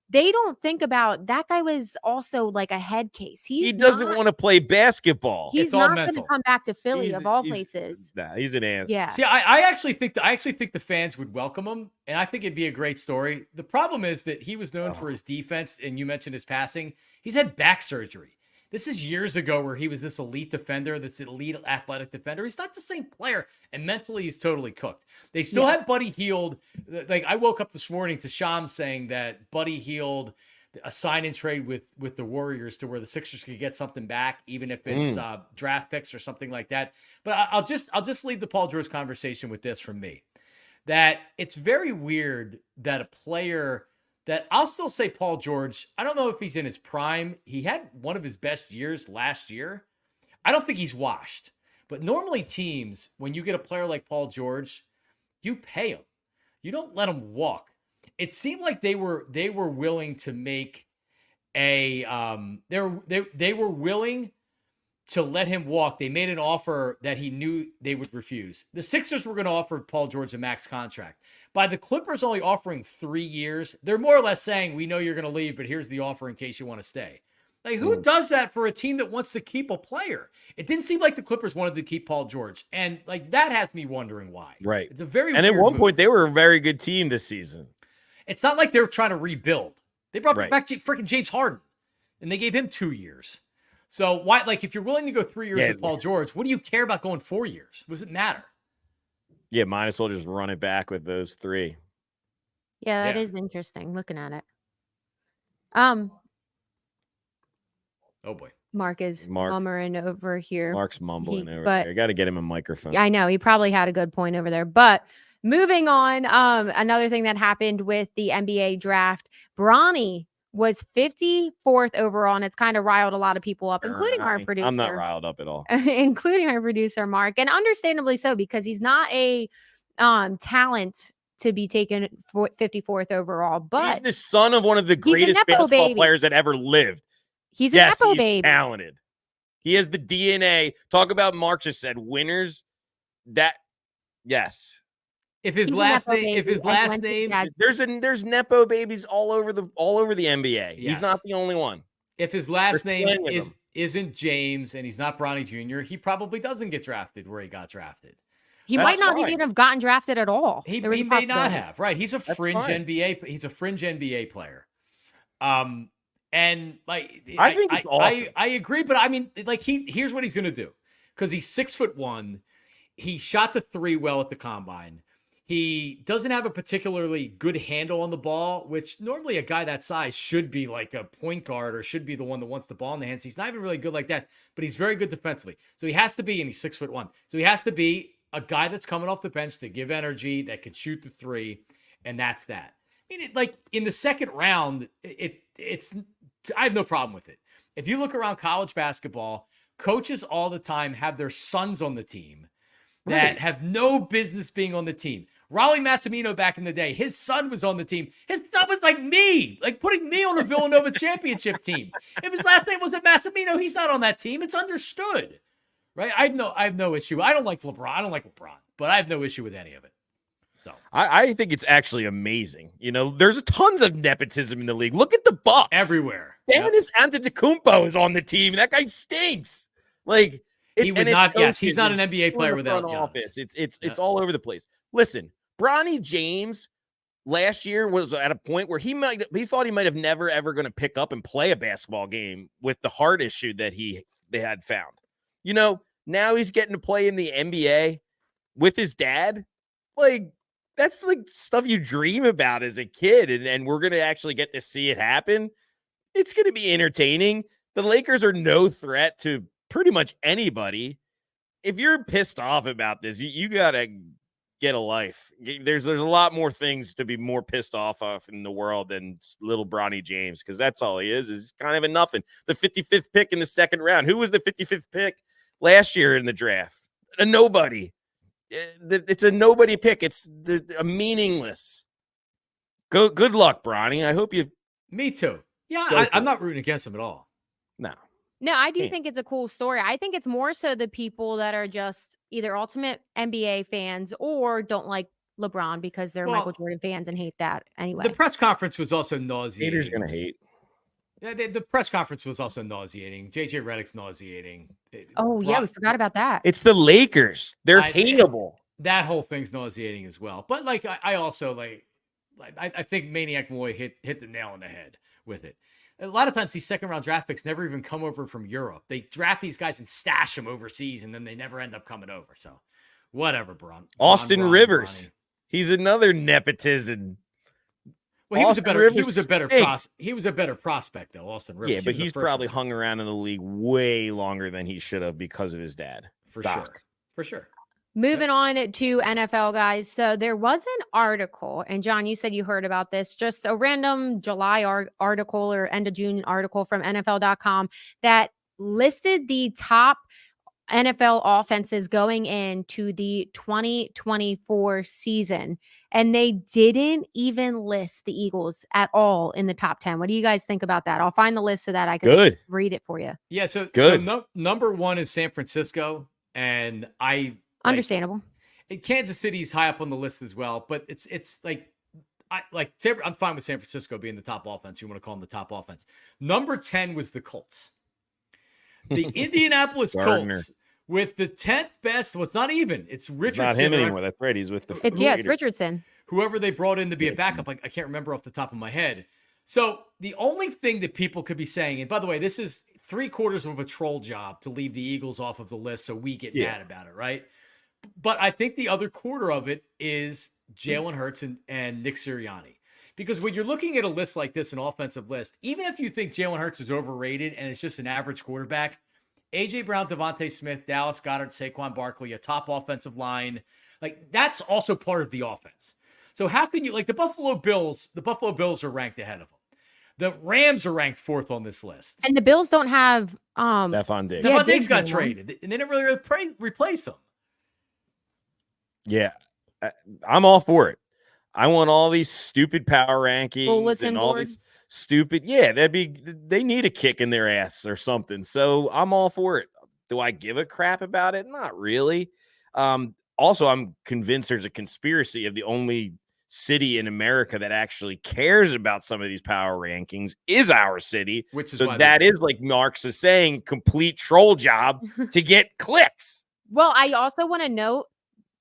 they don't think about that guy was also like a head case. He doesn't want to play basketball. He's It's all not going to mental. come back to Philly of all places. Nah, he's an ass. Yeah. See, I actually think the fans would welcome him, and I think it'd be a great story. The problem is that he was known for his defense, and you mentioned his passing. He's had back surgery. This is years ago where he was this elite defender, this elite athletic defender. He's not the same player, and mentally he's totally cooked. They still have Buddy Hield. Like, I woke up this morning to Shams saying that Buddy Hield a sign and trade with the Warriors to where the Sixers could get something back, even if it's draft picks or something like that. But I'll just leave the Paul George conversation with this from me, that it's very weird that a player that I'll still say Paul George, I don't know if he's in his prime. He had one of his best years last year. I don't think he's washed. But normally teams, when you get a player like Paul George, you pay him. You don't let him walk. It seemed like they were willing to make a they were willing to let him walk. They made an offer that he knew they would refuse. The Sixers were going to offer Paul George a max contract. By the Clippers only offering 3 years, they're more or less saying, we know you're going to leave, but here's the offer in case you want to stay. Like, who does that for a team that wants to keep a player? It didn't seem like the Clippers wanted to keep Paul George. And, like, that has me wondering why. Right. It's a very And weird at one move. point, they were a very good team this season. It's not like they were trying to rebuild. They brought Right. back freaking James Harden, and they gave him 2 years. So, why? Like, if you're willing to go 3 years with Paul George, what do you care about going 4 years? What does it matter? Yeah, might as well just run it back with those 3. Yeah, that is interesting looking at it. Oh, boy. Mark is mummering over here. Mark's mumbling over there. I got to get him a microphone. I know. He probably had a good point over there. But moving on, another thing that happened with the NBA draft, Bronny was 54th overall, and it's kind of riled a lot of people up, including our producer. I'm not riled up at all. Including our producer, Mark, and understandably so, because he's not a talent to be taken 54th overall. But he's the son of one of the greatest basketball players that ever lived. He's a Nepo baby. Talented. He has the DNA. Talk about Mark just said winners. Yes. If his last name, there's Nepo babies all over the NBA. Yes. He's not the only one. If his last name isn't James and he's not Bronny Jr., he probably doesn't get drafted where he got drafted. He might not even have gotten drafted at all. He may not have. Right. He's a fringe NBA. He's a fringe NBA player. And like, I think it's awesome. I agree, but I mean, like, here's what he's gonna do, because he's 6'1". He shot the 3 well at the combine. He doesn't have a particularly good handle on the ball, which normally a guy that size should be like a point guard or should be the one that wants the ball in the hands. He's not even really good like that, but he's very good defensively. So he has to be, and he's 6'1". So he has to be a guy that's coming off the bench to give energy, that can shoot the 3, and that's that. I mean, like, in the second round, it's I have no problem with it. If you look around college basketball, coaches all the time have their sons on the team that have no business being on the team. Raleigh Massimino back in the day, his son was on the team. His son was like me, like putting me on a Villanova championship team. If his last name wasn't Massimino, he's not on that team. It's understood, right? I have no issue. I don't like LeBron, but I have no issue with any of it. So I think it's actually amazing. You know, there's tons of nepotism in the league. Look at the Bucks everywhere. Giannis Antetokounmpo is on the team. That guy stinks. Like, he would not. Yes, he's not an NBA player without Giannis. It's all over the place. Listen, Bronny James last year was at a point where he thought he might have never ever going to pick up and play a basketball game with the heart issue that they had found. You know, now he's getting to play in the NBA with his dad. Like, that's like stuff you dream about as a kid, and we're going to actually get to see it happen. It's going to be entertaining. The Lakers are no threat to pretty much anybody. If you're pissed off about this, you got to get a life. There's a lot more things to be more pissed off of in the world than little Bronny James, because that's all he is kind of a nothing. The 55th pick in the second round. Who was the 55th pick last year in the draft? A nobody. It's a nobody pick. It's a meaningless. Good luck, Bronny. I hope you. Me too. Yeah, I'm not rooting against him at all. No. No, I do Can't. think it's a cool story. I think it's more so the people that are just either ultimate NBA fans or don't like LeBron because they're Michael Jordan fans and hate that anyway. The press conference was also Haters nauseating. gonna hate. Yeah, the press conference was also nauseating. JJ Redick's nauseating. Oh, yeah, we forgot about that. It's the Lakers. They're hateable. That whole thing's nauseating as well. But like, I also I think Maniac Moy hit the nail on the head with it. A lot of times these second round draft picks never even come over from Europe. They draft these guys and stash them overseas, and then they never end up coming over. So whatever, Bron. Austin Rivers. He's another nepotism. Well, he was a better prospect though, Austin Rivers. Yeah, but he's probably hung around in the league way longer than he should have because of his dad. For sure. Moving on to NFL, guys. So there was an article, and John, you said you heard about this, just a random July article or end of June article from NFL.com that listed the top NFL offenses going into the 2024 season. And they didn't even list the Eagles at all in the top 10. What do you guys think about that? I'll find the list so that I can read it for you. Yeah, so number one is San Francisco, and understandable. Kansas City's high up on the list as well, but it's like I'm fine with San Francisco being the top offense. You want to call them the top offense. Number 10 was the Colts. The Indianapolis Colts with the 10th best. Well, it's not even. It's Richardson. It's not him anymore. That's right. He's with the. It's Richardson. Whoever they brought in to be a backup, I can't remember off the top of my head. So the only thing that people could be saying, and by the way, this is 3/4 of a troll job to leave the Eagles off of the list so we get mad about it, right? But I think the other quarter of it is Jalen Hurts and Nick Sirianni. Because when you're looking at a list like this, an offensive list, even if you think Jalen Hurts is overrated and it's just an average quarterback, A.J. Brown, Devontae Smith, Dallas Goedert, Saquon Barkley, a top offensive line, like that's also part of the offense. So how can you, like the Buffalo Bills are ranked ahead of them. The Rams are ranked 4th on this list. And the Bills don't have Stephon Diggs. Stephon Diggs got traded, and they didn't really replace him. Yeah, I'm all for it. I want all these stupid power rankings and all these stupid. Yeah, they need a kick in their ass or something. So I'm all for it. Do I give a crap about it? Not really. Also, I'm convinced there's a conspiracy of the only city in America that actually cares about some of these power rankings is our city. Which is so that is, like Marks is saying, complete troll job to get clicks. Well, I also want to note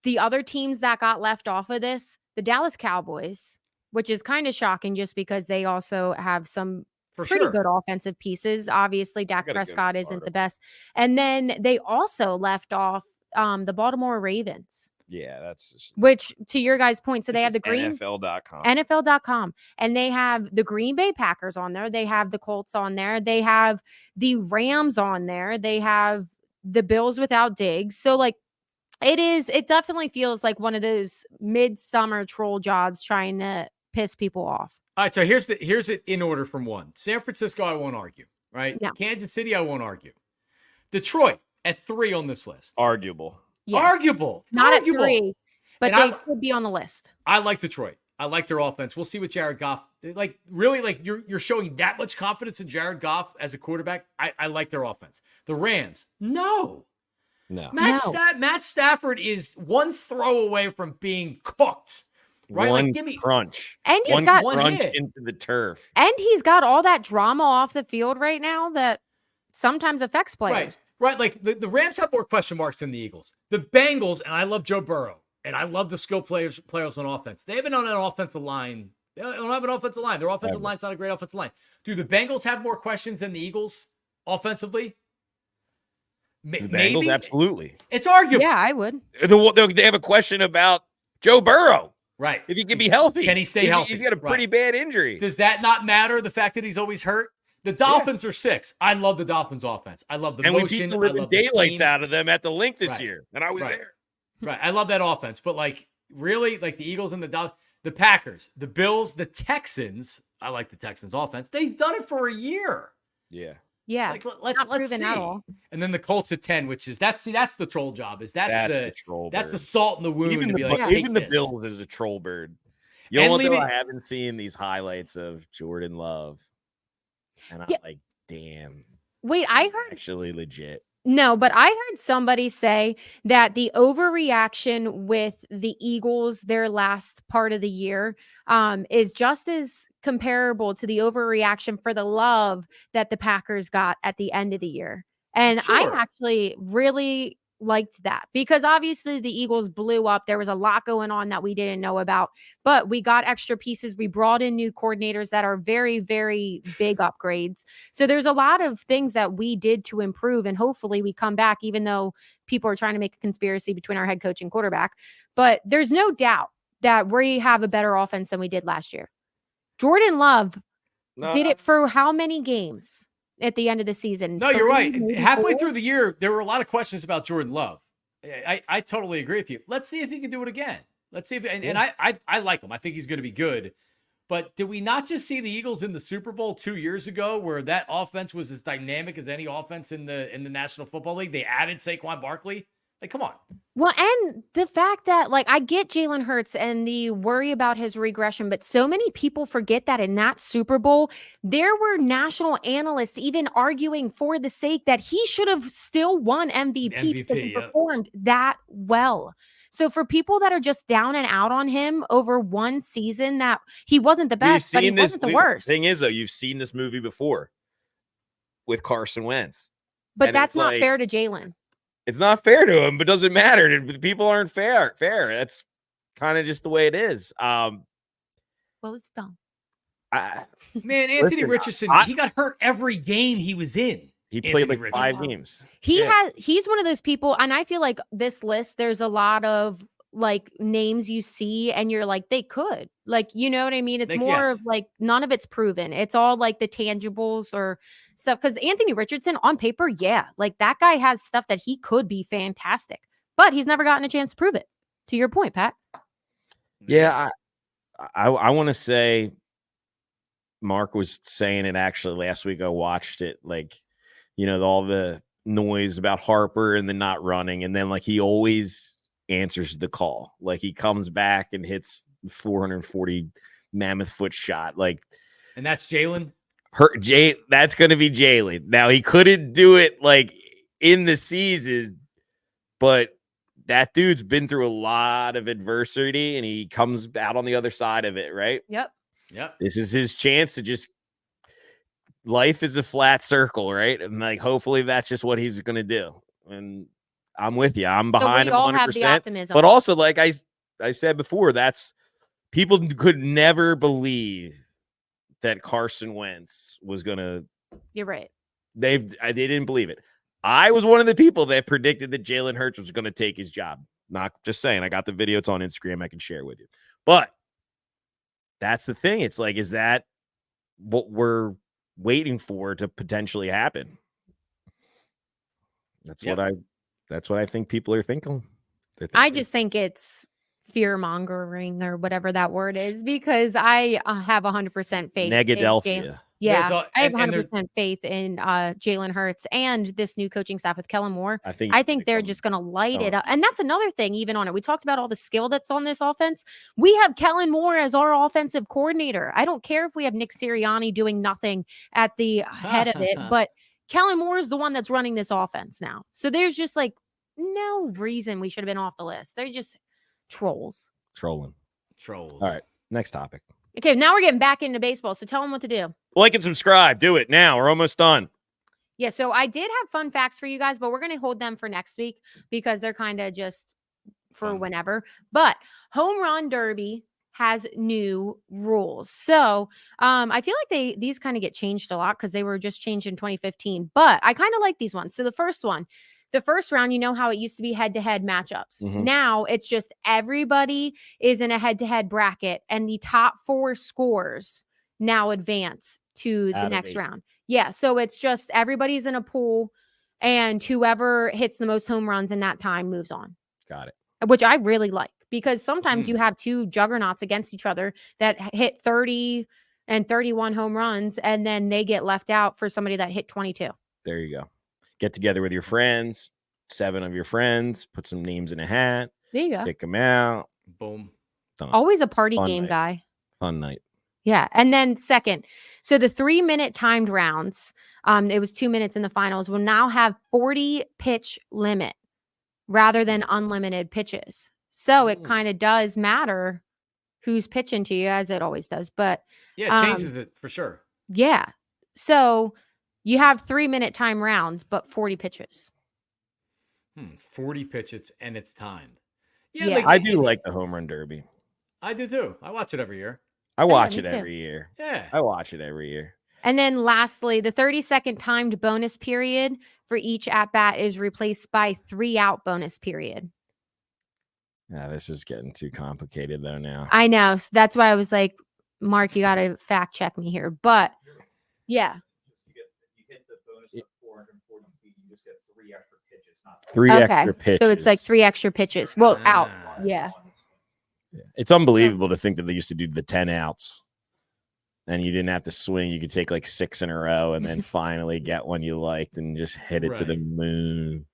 the other teams that got left off of this, the Dallas Cowboys, which is kind of shocking just because they also have some pretty good offensive pieces. Obviously, Dak Prescott isn't the best. And then they also left off the Baltimore Ravens. Yeah, that's just, which to your guys' point. So they have the NFL.com, and they have the Green Bay Packers on there. They have the Colts on there. They have the Rams on there. They have the Bills without Diggs. So like, it definitely feels like one of those midsummer troll jobs trying to piss people off. All right, so here's it in order from 1. San Francisco, I won't argue, right? Yeah. Kansas City, I won't argue. Detroit at 3 on this list. Arguable. Yes. Arguable. Not arguable. At 3, but they could be on the list. I like Detroit. I like their offense. We'll see what Jared Goff, like really, like you're showing that much confidence in Jared Goff as a quarterback. I like their offense. The Rams, no. Matt Stafford is one throw away from being cooked. Right? One like, give me crunch. And he's got one crunch into the turf. And he's got all that drama off the field right now that sometimes affects players. Right. Like the Rams have more question marks than the Eagles. The Bengals, and I love Joe Burrow, and I love the skill players on offense. They haven't on an offensive line. They don't have an offensive line. Their offensive line's not a great offensive line. Do the Bengals have more questions than the Eagles offensively? The Bengals, absolutely. It's arguable. Yeah, I would. They have a question about Joe Burrow. Right. If he can be healthy. Can he stay healthy? He's got a pretty bad injury. Does that not matter, the fact that he's always hurt? The Dolphins are 6. I love the Dolphins offense. I love the motion. And we beat the living daylights out of them at the link this year. And I was there. Right. I love that offense. But like, really, like the Eagles and the Packers, the Bills, the Texans. I like the Texans offense. They've done it for a year. Yeah. Yeah. Like, let's see. At all. And then the Colts at 10, which is that's the troll job. That's the troll bird. That's the salt in the wound. Even the Bills is a troll bird. You know what, though? I haven't seen these highlights of Jordan Love. And I'm Yeah. like, damn. Wait, I heard Actually legit. no, but I heard somebody say that the overreaction with the Eagles, their last part of the year, is just as comparable to the overreaction for the love that the Packers got at the end of the year. And I Sure. actually really liked that because obviously the Eagles blew up. There was a lot going on that we didn't know about, but we got extra pieces. We brought in new coordinators that are very, very big upgrades. So there's a lot of things that we did to improve, and hopefully we come back, even though people are trying to make a conspiracy between our head coach and quarterback. But there's no doubt that we have a better offense than we did last year. Jordan Love did it for how many games at the end of the season? No, you're 3, right. maybe Halfway 4? through the year, there were a lot of questions about Jordan Love. I totally agree with you. Let's see if he can do it again. Let's see if and I like him. I think he's going to be good. But did we not just see the Eagles in the Super Bowl 2 years ago, where that offense was as dynamic as any offense in the National Football League? They added Saquon Barkley. Like, come on. Well, and the fact that, like, I get Jalen Hurts and the worry about his regression, but so many people forget that in that Super Bowl, there were national analysts even arguing for the sake that he should have still won MVP because he performed that well. So for people that are just down and out on him over one season, that he wasn't the best, but he wasn't the worst. Thing is, though, you've seen this movie before with Carson Wentz. But that's not fair to Jalen. It's not fair to him, but doesn't matter. People aren't fair. That's kind of just the way it is. Well, it's dumb. Man, Anthony Richardson, he got hurt every game he was in. He played like 5 games. He's one of those people, and I feel like this list, there's a lot of like names you see and you're like, they could, like, you know what I mean? It's more of like, none of it's proven. It's all like the tangibles or stuff. Because Anthony Richardson on paper, like that guy has stuff that he could be fantastic, but he's never gotten a chance to prove it. To your point, Pat. Yeah, I want to say Mark was saying it actually last week. I watched it, like, you know, all the noise about Harper and then not running, and then like he always answers the call. Like he comes back and hits 440 mammoth foot shot. Like, and that's Jalen. That's going to be Jalen. Now he couldn't do it like in the season, but that dude's been through a lot of adversity and he comes out on the other side of it, right? Yep. This is his chance to just. Life is a flat circle, right? And like, hopefully that's just what he's going to do. And I'm with you. I'm behind him 100%. But also, like I said before, that's people could never believe that Carson Wentz was going to. You're right. They didn't believe it. I was one of the people that predicted that Jalen Hurts was going to take his job. Not just saying. I got the video. It's on Instagram. I can share with you. But that's the thing. It's like, is that what we're waiting for to potentially happen? That's what I think people are thinking. I just think it's fear mongering or whatever that word is, because I have 100% faith. Negadelphia. I have 100% faith in Jalen Hurts and this new coaching staff with Kellen Moore. I think they're just going to light it up. And that's another thing, even on it. We talked about all the skill that's on this offense. We have Kellen Moore as our offensive coordinator. I don't care if we have Nick Sirianni doing nothing at the head of it, but Kellen Moore is the one that's running this offense now. So there's just like no reason we should have been off the list. They're just trolls. Trolling. Trolls. All right. Next topic. Okay, now we're getting back into baseball. So tell them what to do. Like and subscribe. Do it now. We're almost done. Yeah, so I did have fun facts for you guys, but we're going to hold them for next week because they're kind of just for whenever. But Home Run Derby has new rules. So I feel like these kind of get changed a lot because they were just changed in 2015. But I kind of like these ones. So the first round, you know how it used to be head-to-head matchups. Mm-hmm. Now it's just everybody is in a head-to-head bracket, and the top 4 scores now advance to the next round. Yeah, so it's just everybody's in a pool, and whoever hits the most home runs in that time moves on. Got it. Which I really like, because sometimes you have 2 juggernauts against each other that hit 30 and 31 home runs, and then they get left out for somebody that hit 22. There you go. Get together with your friends, 7 of your friends, put some names in a hat. There you go. Pick them out. Boom. Done. Always a party Fun game night. guy. Fun night. Yeah. And then second, so the 3-minute timed rounds, it was 2 minutes in the finals, will now have 40 pitch limit rather than unlimited pitches. So it kind of does matter who's pitching to you, as it always does. But Yeah, it changes it for sure. yeah. So you have 3-minute time rounds, but 40 pitches. 40 pitches and it's timed. Yeah. Like, I do like the home run derby. I do too. I watch it every year. I watch me it too. every year. Yeah. I watch it every year. And then lastly, the 30-second timed bonus period for each at bat is replaced by 3-out bonus period. Yeah, this is getting too complicated though now. I know. So that's why I was like, Mark, you got to fact check me here. But yeah. You hit the bonus of 440 feet, you just get 3 extra pitches, not 3 extra pitches. So it's like 3 extra pitches. Well, out. Yeah. It's unbelievable to think that they used to do the 10 outs and you didn't have to swing. You could take like 6 in a row and then finally get one you liked and just hit it to the moon.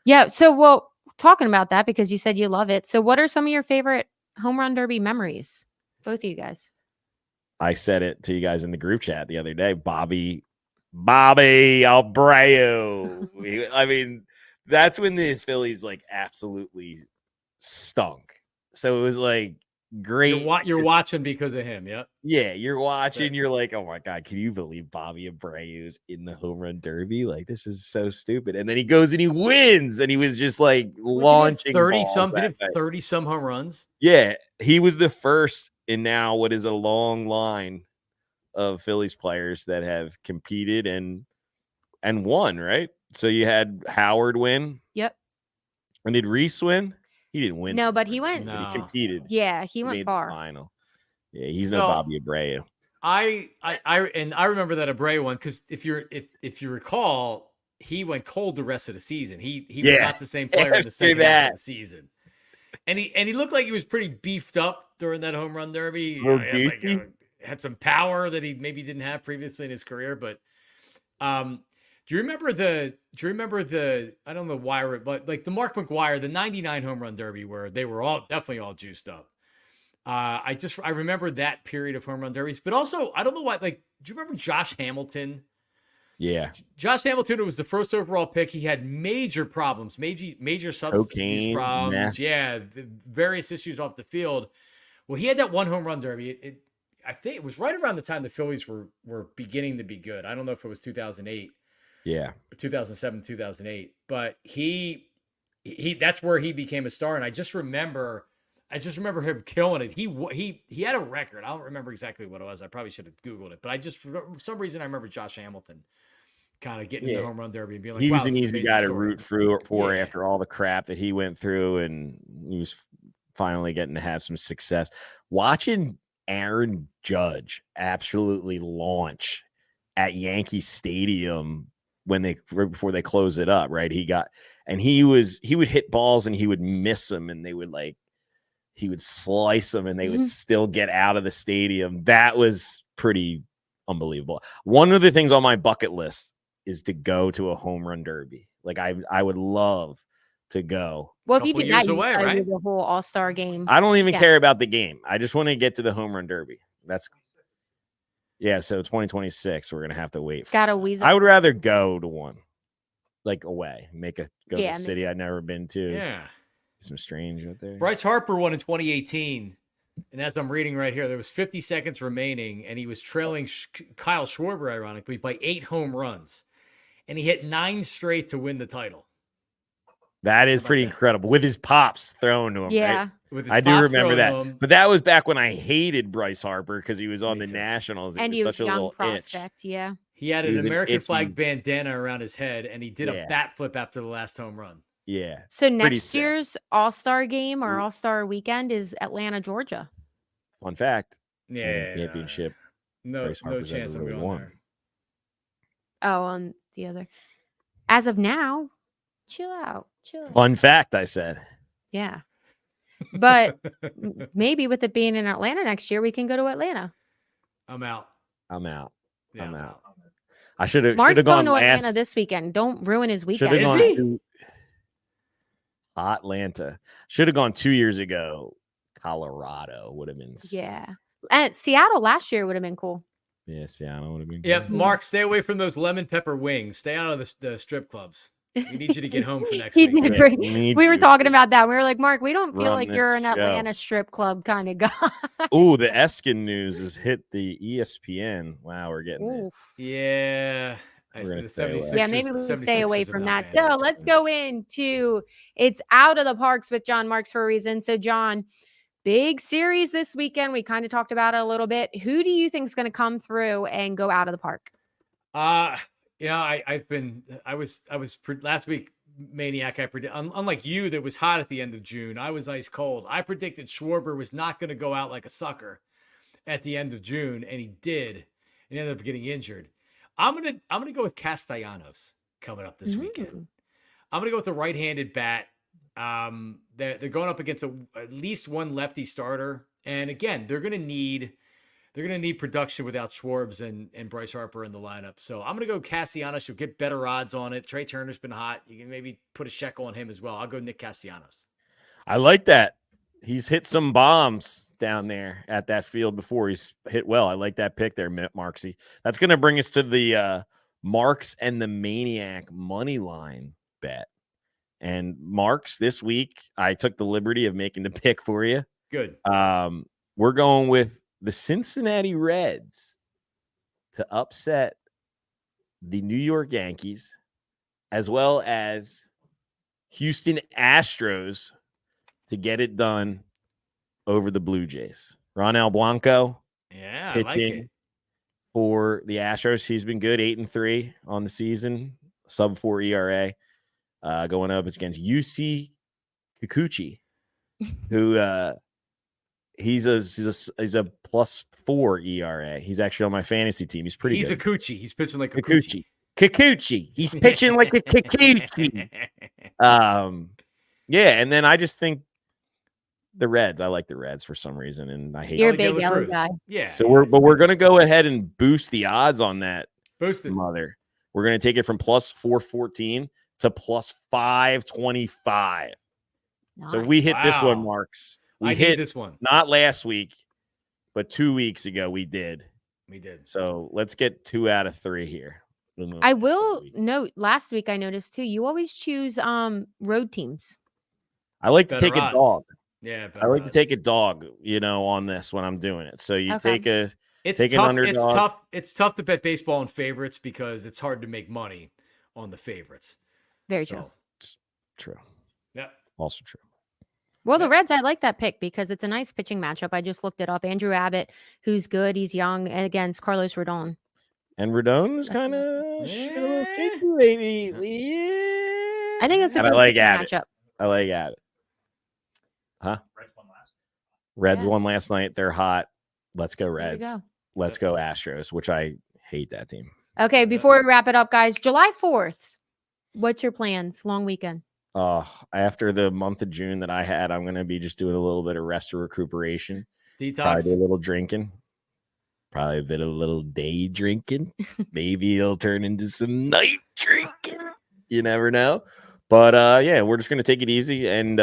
Yeah. So, well, talking about that because you said you love it. So what are some of your favorite home run derby memories? Both of you guys. I said it to you guys in the group chat the other day. Bobby Abreu. I mean, that's when the Phillies like absolutely stunk. So it was like great. You're watching because of him. Yeah. Yeah. You're watching. You're like, oh my God, can you believe Bobby Abreu's in the home run derby? Like, this is so stupid. And then he goes and he wins. And he was just like launching 30 some home runs. Yeah. He was the first in now what is a long line of Phillies players that have competed and won, right? So you had Howard win. Yep. And did Reese win? He didn't win. No, but he went. But he competed. Yeah, he went far. Final. Yeah, he's no Bobby Abreu. I remember that Abreu one because if you recall, he went cold the rest of the season. He was not the same player in the second half of the season. And he looked like he was pretty beefed up during that home run derby. Had some power that he maybe didn't have previously in his career. But do you remember the I don't know why, but like the Mark McGwire, the 99 home run derby where they were definitely all juiced up. I remember that period of home run derbies, but also I don't know why. Like, do you remember Josh Hamilton? Yeah, Josh Hamilton was the first overall pick. He had major problems, major substance abuse problems. Yeah, various issues off the field. Well, he had that one home run derby. I think it was right around the time the Phillies were beginning to be good. I don't know if it was 2008. Yeah, 2007, 2008. But he that's where he became a star. And I just remember him killing it. He had a record. I don't remember exactly what it was. I probably should have Googled it. But for some reason, I remember Josh Hamilton kind of getting in the home run derby and being like, he was an easy guy to root for after all the crap that he went through. And he was finally getting to have some success. Watching Aaron Judge absolutely launch at Yankee Stadium before they close it up, right? He would hit balls and he would miss them and he would slice them and they would still get out of the stadium. That was pretty unbelievable. One of the things on my bucket list is to go to a home run derby. Like I would love to go. Well, if you did that, you away, would right? do the whole All-Star game. I don't even care about the game. I just want to get to the home run derby. So 2026, we're gonna have to wait. Gotta weasel. I would rather go to one, like away, to a city I've never been to. Yeah, some strange out there. Bryce Harper won in 2018, and as I'm reading right here, there was 50 seconds remaining, and he was trailing Kyle Schwarber, ironically, by 8 home runs, and he hit 9 straight to win the title. That is pretty incredible with his pops throwing to him. Yeah. Right? I do remember that. But that was back when I hated Bryce Harper because he was on the Nationals. And he was a young prospect. Yeah. He had an American flag bandana around his head, and he did a bat flip after the last home run. Yeah. So next year's All-Star game or All-Star weekend is Atlanta, Georgia. Fun fact. Yeah. Championship. No chance of going there. Oh, the other. As of now, chill out. Fun fact, I said. Yeah. But maybe with it being in Atlanta next year, we can go to Atlanta. I'm out. Yeah, I'm out. I should have Mark's gone going to Atlanta this weekend. Don't ruin his weekend. Is he? Atlanta. Should have gone 2 years ago. Colorado would have been. Yeah. Seattle last year would have been cool. Yeah, Seattle would have been. Yep, good. Mark, stay away from those lemon pepper wings. Stay out of the strip clubs. We need you to get home for next He week. did Yeah, bring- need we were you talking to about that. We were like, Mark, we don't feel run like this you're an show. Atlanta strip club kind of guy. Ooh, the Eskin news has hit the ESPN. Wow, we're getting there. Oof. Yeah. We're gonna The stay away. 76ers, Yeah, maybe we stay away 76ers are from not that. bad. So let's go into it's out of the Parx with John Marks for a reason. So, John, big series this weekend. We kind of talked about it a little bit. Who do you think is going to come through and go out of the park? Last week, Maniac. I predict, unlike you, that was hot at the end of June. I was ice cold. I predicted Schwarber was not going to go out like a sucker at the end of June, and he did. And ended up getting injured. I'm gonna go with Castellanos coming up this weekend. I'm gonna go with the right-handed bat. They're going up against at least one lefty starter, and again, they're gonna need production without Schwartz and Bryce Harper in the lineup. So I'm gonna go Castellanos. You'll get better odds on it. Trea Turner's been hot. You can maybe put a shekel on him as well. I'll go Nick Castellanos. I like that. He's hit some bombs down there at that field before. He's hit well. I like that pick there, Marksy. That's going to bring us to the Marks and the Maniac money line bet. And Marks, this week, I took the liberty of making the pick for you. Good. We're going with the Cincinnati Reds to upset the New York Yankees, as well as Houston Astros to get it done over the Blue Jays. Ronel Blanco, yeah, pitching I like it. for the Astros. He's been good, 8-3 on the season, sub-4 ERA, going up against UC Kikuchi, who he's a +4 ERA. He's actually on my fantasy team. He's pretty He's good. a coochie. He's pitching like a Kikuchi. Kikuchi. He's pitching like a Kikuchi. Yeah, and then I just think the Reds. I like the Reds for some reason, and I hate. You're a like big Dylan yellow Cruz. guy. Yeah. So we're gonna go ahead and boost the odds on that. Boost it. Mother. We're gonna take it from +414 to +525. So we hit this one, Wow. Marks. I We hit hit this one. not last week, but 2 weeks ago we did. We did. So let's get 2 out of 3 here. I will note last week I noticed too, you always choose road teams. I like to Better take a odds. dog. Yeah, I like to take a dog, on this when I'm doing it. So you Okay. take It's take an tough. underdog. It's tough to bet baseball on favorites because it's hard to make money on the favorites. Very true. So, True. yeah. Also true. Well, the Yeah. Reds, I like that pick because it's a nice pitching matchup. I just looked it up. Andrew Abbott, who's good, he's young, and against Carlos Rodon. And Rodon is kind of shaky, baby. Yeah. I think it's a And I good like pitching Abbott. matchup. I like Abbott. Huh? Reds won last. Reds Yeah. won last night. They're hot. Let's go There we Reds. go. Let's go Astros, which I hate that team. Okay, before we wrap it up, guys, July 4th, what's your plans? Long weekend. After the month of June that I had, I'm going to be just doing a little bit of rest or recuperation. Probably Detox. do a little drinking. Probably a little day drinking. Maybe it'll turn into some night drinking. You never know. But yeah, we're just going to take it easy and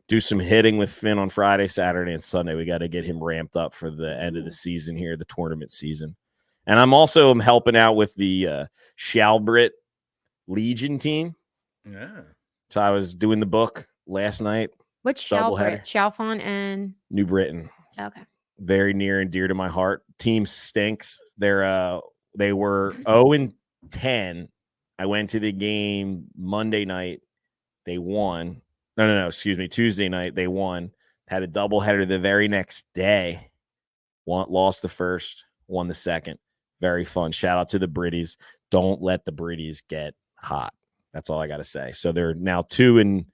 do some hitting with Finn on Friday, Saturday, and Sunday. We got to get him ramped up for the end of the season here, the tournament season. And I'm also helping out with the Shalbrit Legion team. Yeah. So I was doing the book last night. What's Doubleheader. Chalfont and New Britain. okay. Very near and dear to my heart. Team stinks. They were 0-10. I went to the game Monday night. They won. No. Excuse me. Tuesday night they won. Had a doubleheader the very next day. Lost the first, won the second. Very fun. Shout out to the Britties. Don't let the Britties get hot. That's all I got to say. So they're now 2-11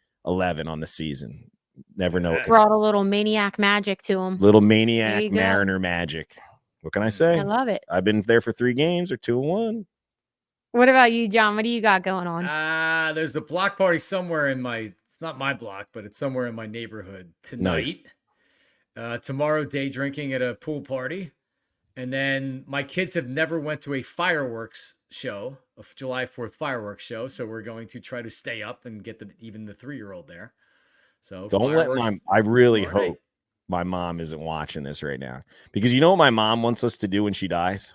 on the season. Never know. Brought a little maniac magic to him. Little There Maniac you go. Mariner magic. What can I say? I love it. I've been there for 3 games or 2-1. What about you, John? What do you got going on? There's a block party somewhere it's not my block, but it's somewhere in my neighborhood tonight. Nice. Tomorrow, day drinking at a pool party. And then my kids have never went to a fireworks show, a July 4th fireworks show. So we're going to try to stay up and get even the 3-year-old there. So Don't let fireworks I really tomorrow hope my mom isn't watching this right now, because you know what my mom wants us to do when she dies?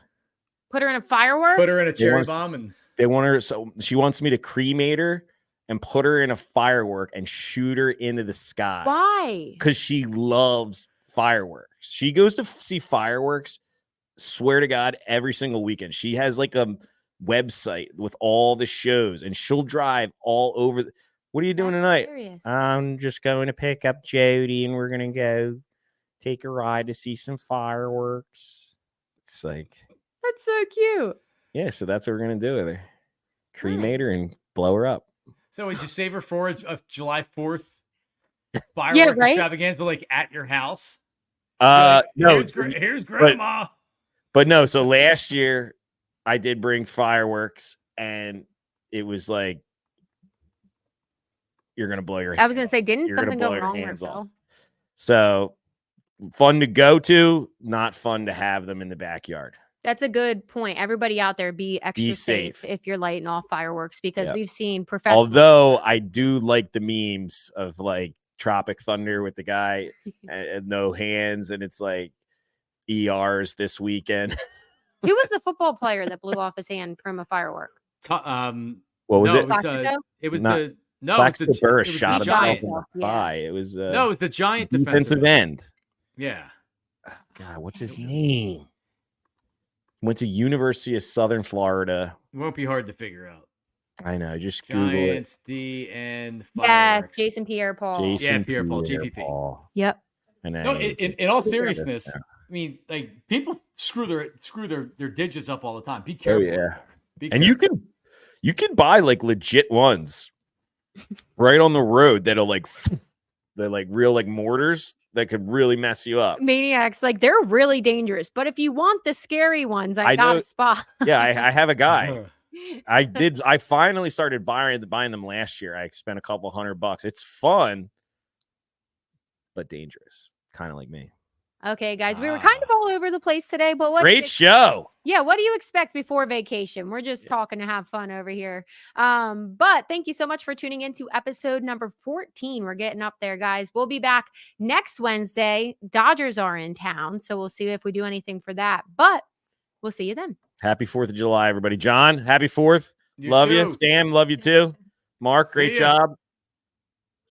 Put her in a firework. Put her in a cherry want- bomb and They want her, so she wants me to cremate her and put her in a firework and shoot her into the sky. Why? Because she loves fireworks. She goes to see fireworks, swear to God, every single weekend. She has like a website with all the shows, and she'll drive all over. What are you doing That's tonight? hilarious. I'm just going to pick up Jody, and we're going to go take a ride to see some fireworks. It's like, That's so cute. yeah, so that's what we're going to do with her. Cremate her and blow her up. so would you save her for a July 4th firework right? extravaganza like at your house? No, Here's grandma. but no. So last year I did bring fireworks, and it was like, you're going to blow your I was going to say, didn't You're gonna something blow go your wrong there, hands off. Phil? So fun to go to, not fun to have them in the backyard. That's a good point. Everybody out there, be extra safe safe. if you're lighting off fireworks, because Yep. we've seen professionals. Although I do like the memes of like Tropic Thunder with the guy and no hands, and it's like ERs this weekend. Who was the football player that blew off his hand from a firework? What was no, it? Plaxico? It was Not- the no, it was Plaxico the, Burris it was shot the himself giant. in the Yeah. thigh. It was No, it was the giant defensive end. Yeah. God, what's his name? Went to University of Southern Florida. It won't be hard to figure out. I know. Just Google it. Giants, D, and Yes, fireworks. Jason Pierre-Paul. Yeah, Pierre-Paul, JPP. Paul. Yep. And No, then- in all seriousness, I mean, like people screw their digits up all the time. Be oh careful. yeah. Be And careful. you can buy like legit ones right on the road that'll like they're like real like mortars that could really mess you up. Maniacs, like they're really dangerous. But if you want the scary ones, I got know- a spot. Yeah, I have a guy. I finally started buying them last year. I spent a couple $100. It's fun, but dangerous. Kind of like me. Okay, guys, we were kind of all over the place today, but what? Great show. Yeah, what do you expect before vacation? We're just talking to have fun over here. But thank you so much for tuning into episode number 14. We're getting up there, guys. We'll be back next Wednesday. Dodgers are in town, so we'll see if we do anything for that. But we'll see you then. Happy 4th of July, everybody. John, happy 4th. You Love too. you. Sam, love you too. Mark, See great ya. job.